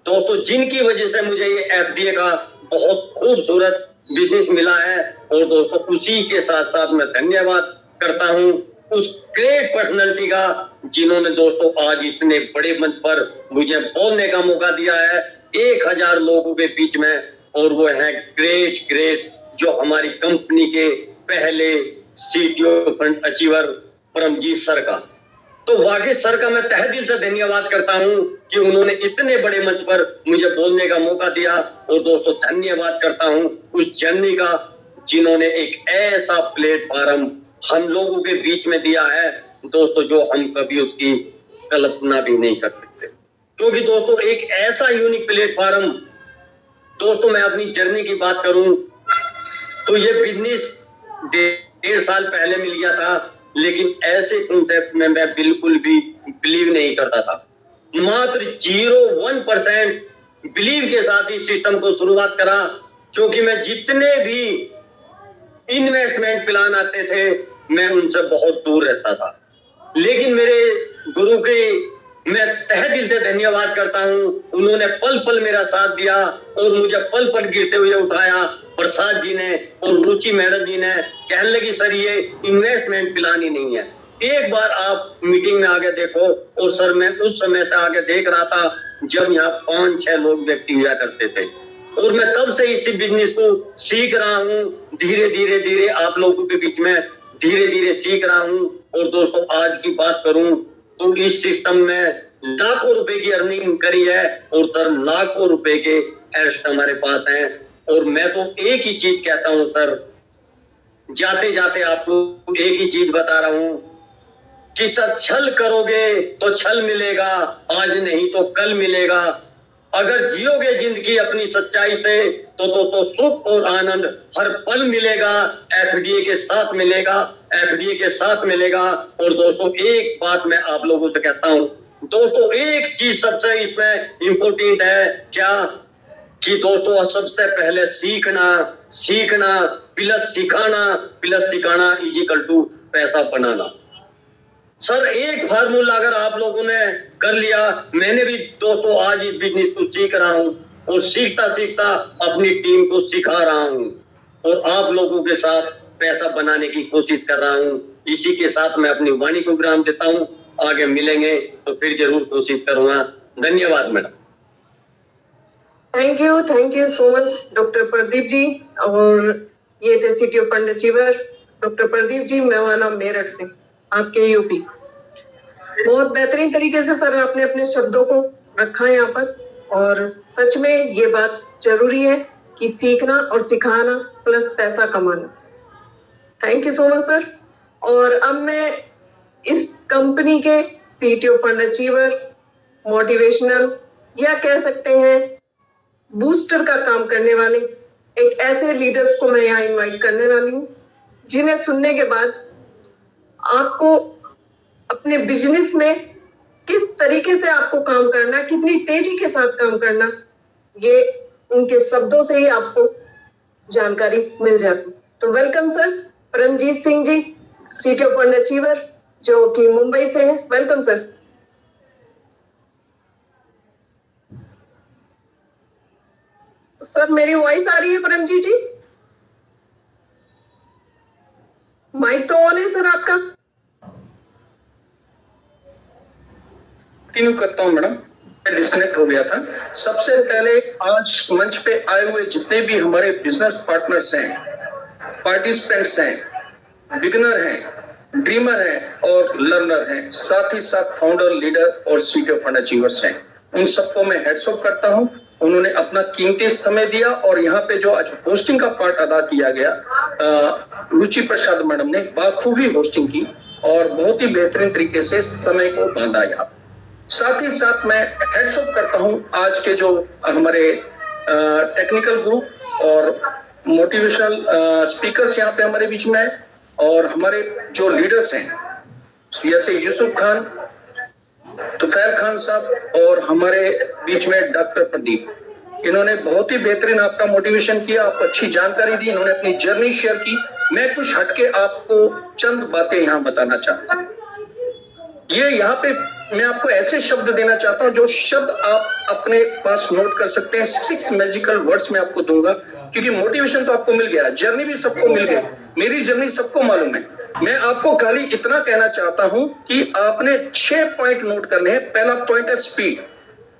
दोस्तों, जिनकी वजह से मुझे ये एफडीए का बहुत खूबसूरत बिजनेस मिला है। और दोस्तों, उसी के साथ साथ मैं धन्यवाद करता हूं उस ग्रेट पर्सनैलिटी का, जिन्होंने दोस्तों आज इतने बड़े मंच पर मुझे बोलने का मौका दिया है 1000 लोगों के बीच में। और वो है ग्रेट जो हमारी कंपनी के पहले CTO fund achiever Paramjit sir का। तो वाकई सर का मैं तहे दिल से धन्यवाद करता हूं कि उन्होंने इतने बड़े मंच पर मुझे बोलने का मौका दिया। और दोस्तों, धन्यवाद करता हूं उस जर्नी का, जिन्होंने एक ऐसा प्लेटफॉर्म हम लोगों के बीच में दिया है दोस्तों, जो हम कभी उसकी कल्पना भी नहीं कर सकते। क्योंकि दोस्तों, एक ऐसा यूनिक प्लेटफॉर्म, दोस्तों, मैं अपनी जर्नी की बात करूं तो ये बिजनेस 1.5 साल पहले मिल गया था, लेकिन ऐसे कॉन्सेप्ट में मैं बिल्कुल भी बिलीव नहीं करता था। मात्र 0.1% बिलीव के साथ इस सिस्टम को शुरुआत करा, क्योंकि मैं जितने भी इन्वेस्टमेंट प्लान आते थे मैं उनसे बहुत दूर रहता था। लेकिन मेरे गुरु के मैं तहे दिल से धन्यवाद करता हूं, उन्होंने पल पल मेरा साथ दिया और मुझे पल पल गिरते हुए उठाया। प्रसाद जी ने और रुचि मैडम जी ने कहने लगी, सर ये इन्वेस्टमेंट प्लान ही नहीं है, एक बार आप मीटिंग में आके देखो। और सर, मैं उस समय से आगे देख रहा था जब यहाँ 5-6 लोग व्यक्ति हुआ करते थे, और मैं तब से इसी बिजनेस को सीख रहा हूँ। धीरे आप लोगों के बीच में धीरे सीख रहा हूँ। और दोस्तों, आज की बात करूं तो इस सिस्टम में लाखों रुपए की अर्निंग करी है, और सर लाखों रुपए के एसेट हमारे पास हैं। और मैं तो एक ही चीज कहता हूं सर, जाते जाते आपको एक ही चीज बता रहा हूं कि सर, छल करोगे तो छल मिलेगा, आज नहीं तो कल मिलेगा। अगर जियोगे जिंदगी अपनी सच्चाई से तो सुख और आनंद हर पल मिलेगा। एफडीए के साथ मिलेगा। और दोस्तों, एक बात मैं आप लोगों से कहता हूं दोस्तों, एक चीज सबसे इसमें इंपॉर्टेंट है क्या, कि दोस्तों सबसे पहले सीखना प्लस सिखाना इजिकल टू पैसा बनाना। सर, एक फार्मूला अगर आप लोगों ने कर लिया, मैंने भी दोस्तों आज इस बिजनेस को सीख रहा हूं, और सीखता अपनी टीम को सिखा रहा हूं, और आप लोगों के साथ पैसा बनाने की कोशिश कर रहा हूं। इसी के साथ मैं अपनी वाणी को विराम देता हूं। आगे मिलेंगे तो फिर जरूर कोशिश करूंगा। धन्यवाद madam. Thank you so much doctor Pradeep ji. और ये थे CTO fund achiever doctor Pradeep ji, Mawana Meerut से, आपके यूपी। बहुत बेहतरीन तरीके से सर आपने अपने शब्दों को रखा है यहाँ पर, और सच में ये बात जरूरी है कि सीखना और सिखाना प्लस पैसा कमाना। Thank you so much sir. और अब मैं इस कंपनी के सीटीओ फंड अचीवर, मोटिवेशनल या कह सकते हैं बूस्टर का काम करने वाले एक ऐसे लीडर्स को मैं यहाँ इनवाइट करने वाली हूँ, जिन्हें सुनने के बाद आपको अपने बिजनेस में किस तरीके से आपको काम करना, कितनी तेजी के साथ काम करना, ये उनके शब्दों से ही आपको जानकारी मिल जाती। तो welcome sir, Paramjit Singh ji, CTO fund achiever जो कि मुंबई से है। Welcome sir. सर मेरी वॉइस आ रही है परमजीत जी? माइक तो ऑन है सर आपका। कंटिन्यू करता हूं मैडम, डिस्कनेक्ट हो गया था। सबसे पहले आज मंच पे आए हुए जितने भी हमारे बिजनेस पार्टनर्स हैं, पार्टिसिपेंट्स हैं, बिगिनर हैं, ड्रीमर हैं और लर्नर हैं, साथ ही साथ फाउंडर, लीडर और सीटीओ फंड अचीवर्स हैं, उन सबको मैं हेड्स ऑफ करता हूं। उन्होंने अपना कीमती समय दिया और यहाँ पे जो आज होस्टिंग का पार्ट अदा किया गया, रुचि प्रसाद मैडम ने बाखूबी होस्टिंग की और बहुत ही बेहतरीन तरीके से समय को बांधा यहाँ। साथ ही साथ मैं हेड्स ऑफ करता हूं आज के जो हमारे टेक्निकल ग्रुप और मोटिवेशनल स्पीकर्स यहाँ पे हमारे बीच में है, और हमारे जो लीडर्स हैं जैसे यूसुफ खान, तुफैल खान साहब और हमारे बीच में डॉक्टर प्रदीप। इन्होंने बहुत ही बेहतरीन आपका मोटिवेशन किया, आपको अच्छी जानकारी दी, इन्होंने अपनी जर्नी शेयर की। मैं कुछ हटके आपको चंद बातें यहाँ बताना चाहता हूँ। ये यहाँ पे मैं आपको ऐसे शब्द देना चाहता हूं जो शब्द आप अपने पास नोट कर सकते हैं। 6 मैजिकल वर्ड्स मैं आपको दूंगा, क्योंकि मोटिवेशन तो आपको मिल गया, जर्नी भी सबको मिल गई, मेरी जर्नी सबको मालूम है। मैं आपको खाली इतना कहना चाहता हूं कि आपने 6 पॉइंट नोट करने हैं। पहला पॉइंट है स्पीड।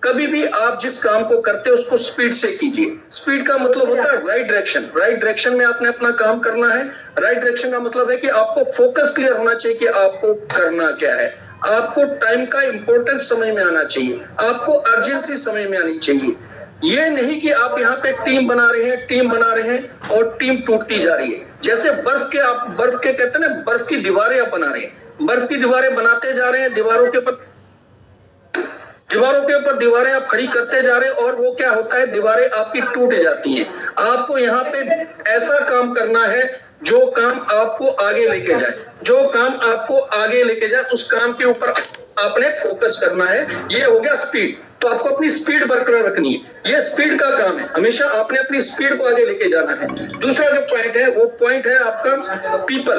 कभी भी आप जिस काम को करते हो उसको स्पीड से कीजिए। स्पीड का मतलब होता है राइट डायरेक्शन। राइट डायरेक्शन में आपने अपना काम करना है। राइट डायरेक्शन का मतलब है कि आपको फोकस क्लियर होना चाहिए कि आपको करना क्या है। आपको टाइम का इंपॉर्टेंस समझ में आना चाहिए, आपको अर्जेंसी समझ में आनी चाहिए। ये नहीं कि आप यहाँ पे टीम बना रहे हैं और टीम टूटती जा रही है। जैसे बर्फ के कहते हैं ना, बर्फ की दीवारें आप बना रहे हैं, बर्फ की दीवारें बनाते जा रहे हैं, दीवारों के ऊपर दीवारें आप खड़ी करते जा रहे हैं, और वो क्या होता है, दीवारें आपकी टूट जाती हैं। आपको यहाँ पे ऐसा काम करना है जो काम आपको आगे लेके जाए, उस काम के ऊपर आपने फोकस करना है। ये हो गया स्पीड। तो आपको अपनी स्पीड बरकरार रखनी है, ये स्पीड का काम है। हमेशा आपने अपनी स्पीड को आगे लेके जाना है। दूसरा जो पॉइंट है वो पॉइंट है आपका पीपल।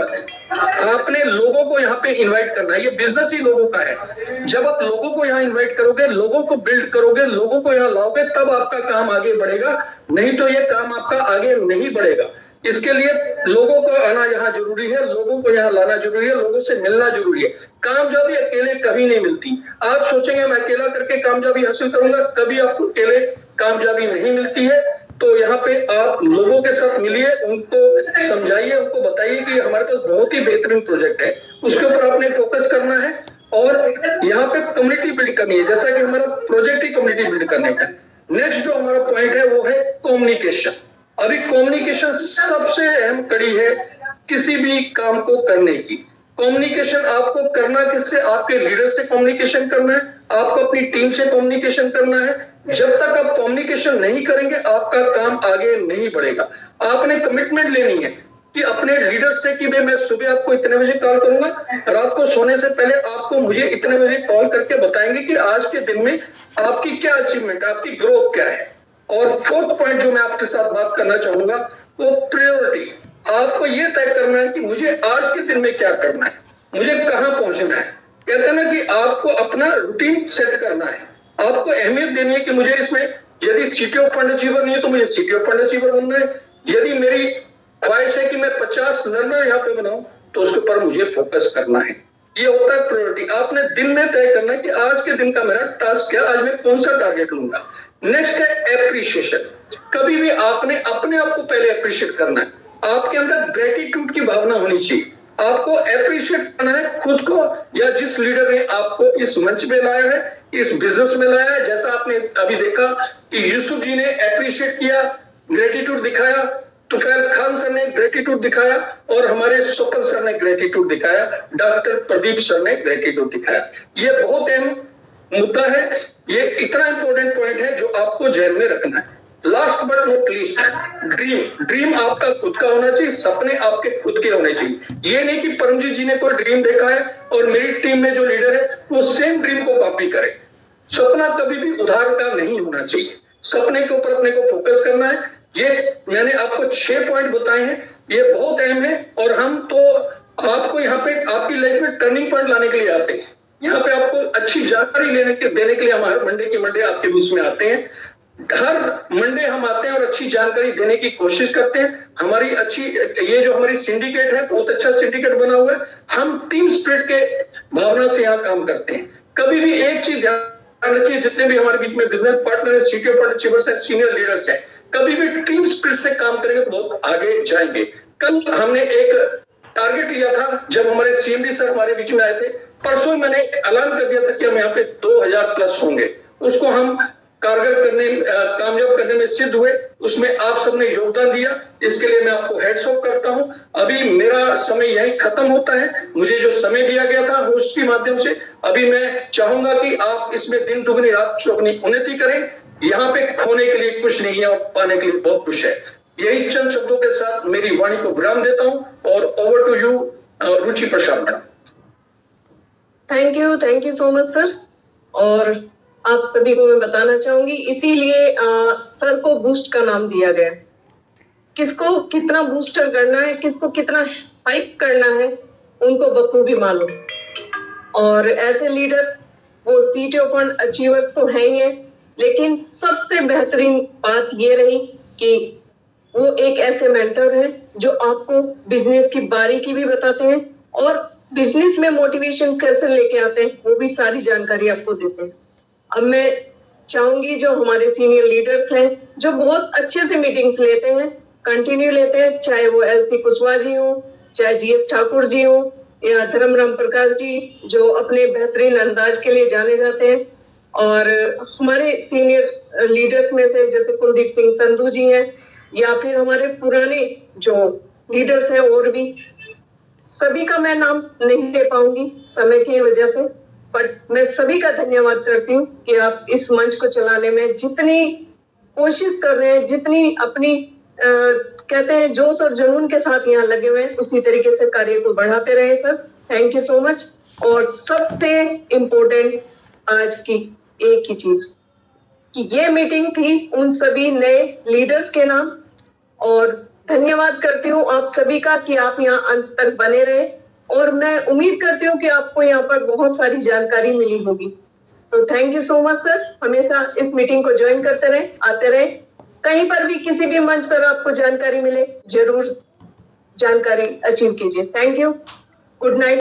आपने लोगों को यहाँ पे इनवाइट करना है, ये बिजनेस ही लोगों का है। जब आप लोगों को यहाँ इनवाइट करोगे, लोगों को बिल्ड करोगे, लोगों को यहाँ लाओगे, तब आपका काम आगे बढ़ेगा, नहीं तो ये काम आपका आगे नहीं बढ़ेगा। इसके लिए लोगों को आना यहाँ जरूरी है, लोगों को यहाँ लाना जरूरी है, लोगों से मिलना जरूरी है। कामयाबी अकेले कभी नहीं मिलती। आप सोचेंगे मैं अकेला करके कामयाबी हासिल करूंगा, कभी आपको अकेले कामयाबी नहीं मिलती है। तो यहाँ पे आप लोगों के साथ मिलिए, उनको समझाइए, उनको बताइए कि हमारे पास बहुत ही बेहतरीन प्रोजेक्ट है, उसके ऊपर आपने फोकस करना है और यहाँ पे कम्युनिटी बिल्ड करनी है, जैसा कि हमारा प्रोजेक्ट ही कम्युनिटी बिल्ड करने का। नेक्स्ट जो हमारा पॉइंट है वो है कम्युनिकेशन। अभी कम्युनिकेशन सबसे अहम कड़ी है किसी भी काम को करने की। कम्युनिकेशन आपको करना किससे, आपके लीडर से कम्युनिकेशन करना है, आपको अपनी टीम से कम्युनिकेशन करना है। जब तक आप कम्युनिकेशन नहीं करेंगे आपका काम आगे नहीं बढ़ेगा। आपने कमिटमेंट लेनी है कि अपने लीडर से कि भाई मैं सुबह आपको इतने बजे कॉल करूंगा, रात को सोने से पहले आपको मुझे इतने बजे कॉल करके बताएंगे कि आज के दिन में आपकी क्या अचीवमेंट, आपकी ग्रोथ क्या है। और फोर्थ पॉइंट जो मैं आपके साथ बात करना चाहूंगा वो प्रायोरिटी। आपको ये तय करना है कि मुझे आज के दिन में क्या करना है, मुझे कहां पहुंचना है। कहते हैं ना कि आपको अपना रूटीन सेट करना है, आपको अहमियत देनी है कि मुझे इसमें, यदि सीटीओ फंड अचीवर नहीं है तो मुझे सीटीओ फंड अचीवर बनना है। यदि मेरी ख्वाहिश है कि मैं 50 लर्नर यहाँ पे बनाऊं तो उसके ऊपर मुझे फोकस करना है। ये होता है प्रायोरिटी। आपने दिन में तय करना है कि आज के दिन का मेरा टास्क क्या, आज मैं कौन सा टारगेट लूंगा। नेक्स्ट है एप्रिशिएशन। कभी भी आपने अपने आप को पहले अप्रिशिएट करना है, आपके अंदर ग्रेटिट्यूड की भावना होनी चाहिए। आपको अप्रिशिएट करना है खुद को, या जिस लीडर ने आपको इस मंच में लाया है, इस बिजनेस में लाया है। जैसा आपने अभी देखा कि यूसुफ जी ने अप्रिशिएट किया, ग्रेटिट्यूड दिखाया, तुफैल खान सर ने ग्रेटिट्यूड दिखाया और हमारे स्वपन सर ने ग्रेटिट्यूड दिखाया, डॉक्टर प्रदीप सर ने ग्रेटिट्यूड दिखाया। ये बहुत अहम मुद्दा है, ये इतना इंपॉर्टेंट पॉइंट है जो आपको ध्यान में रखना है। Last but not least, dream आपका खुद का होना चाहिए, सपने आपके खुद के होने चाहिए। ये नहीं कि परमजीत जी ने कोई ड्रीम देखा है और मेरी टीम में जो लीडर है वो सेम ड्रीम को कॉपी करे। सपना कभी भी उधार का नहीं होना चाहिए, सपने के ऊपर अपने को फोकस करना है। ये मैंने आपको 6 पॉइंट बताए हैं, ये बहुत अहम है। और हम तो आपको यहाँ पे आपकी लाइफ में टर्निंग पॉइंट लाने के लिए आते हैं, यहाँ पे आपको अच्छी जानकारी देने के लिए हम हर मंडे के मंडे आपके बीच में आते हैं। हर मंडे हम आते हैं और अच्छी जानकारी देने की कोशिश करते हैं। हमारी अच्छी ये जो हमारी सिंडिकेट है, बहुत अच्छा सिंडिकेट बना हुआ है। हम टीम स्पिरिट के भावना से यहाँ काम करते हैं। कभी भी एक चीज ध्यान रखिए, जितने भी हमारे बीच में बिजनेस पार्टनर है, सीनियर लीडर्स है, कभी भी टीम स्पिरिट से काम करेंगे तो बहुत आगे जाएंगे। कल हमने एक टारगेट लिया था, जब हमारे सीएमडी सर हमारे बीच में आए थे, परसों मैंने ऐलान कर दिया था कि हम यहाँ पे 2000 प्लस होंगे। उसको हम कामयाब करने में सिद्ध हुए, उसमें आप सबने योगदान दिया, इसके लिए मैं आपको हेड्स ऑफ करता हूं। अभी मेरा समय यही खत्म होता है, मुझे जो समय दिया गया था उसके माध्यम से अभी मैं चाहूंगा कि आप इसमें दिन दुगनी रात चौगनी उन्नति करें। यहाँ पे खोने के लिए कुछ नहीं है और पाने के लिए बहुत कुछ है। यही चंद शब्दों के साथ मेरी वाणी को विराम देता हूं और over to you Ruchi Prasad madam. Thank you so much sir. और आप सभी को मैं बताना चाहूंगी, इसीलिए सर को बूस्ट का नाम दिया गया। किसको कितना बूस्टर करना है, किसको कितना हाइप करना है, उनको बखूबी मालूम। और ऐसे लीडर वो सीटों पर अचीवर्स तो है ही है, लेकिन सबसे बेहतरीन बात ये रही कि वो एक ऐसे मेंटर है जो आपको बिजनेस की बारीकी भी बताते हैं और बिजनेस में मोटिवेशन कैसे लेके आते हैं वो भी सारी जानकारी आपको देते हैं। अब मैं चाहूंगी जो हमारे सीनियर लीडर्स हैं, जो बहुत अच्छे से मीटिंग्स लेते हैं, कंटिन्यू लेते हैं, चाहे वो एलसी कुशवाहा जी हो, चाहे जीएस ठाकुर जी हो या धर्मराम प्रकाश जी, जो अपने बेहतरीन अंदाज के लिए जाने जाते हैं। और हमारे सीनियर लीडर्स में से जैसे कुलदीप सिंह संधू जी हैं, या फिर हमारे पुराने जो लीडर्स हैं और भी, सभी का मैं नाम नहीं ले पाऊंगी समय की वजह से, बट मैं सभी का धन्यवाद करती हूँ कि आप इस मंच को चलाने में जितनी कोशिश कर रहे हैं, जितनी अपनी कहते हैं जोश और जुनून के साथ यहाँ लगे हुए हैं, उसी तरीके से कार्य को बढ़ाते रहे sir. Thank you so much. और सबसे इम्पोर्टेंट आज की एक ही चीज कि ये मीटिंग थी उन सभी नए लीडर्स के नाम, और धन्यवाद करती हूँ आप सभी का कि आप यहाँ अंत तक बने रहे, और मैं उम्मीद करती हूँ कि आपको यहाँ पर बहुत सारी जानकारी मिली होगी। तो thank you so much sir. हमेशा इस मीटिंग को ज्वाइन करते रहे, आते रहे। कहीं पर भी किसी भी मंच पर आपको जानकारी मिले, जरूर जानकारी अचीव कीजिए। Thank you. Good night.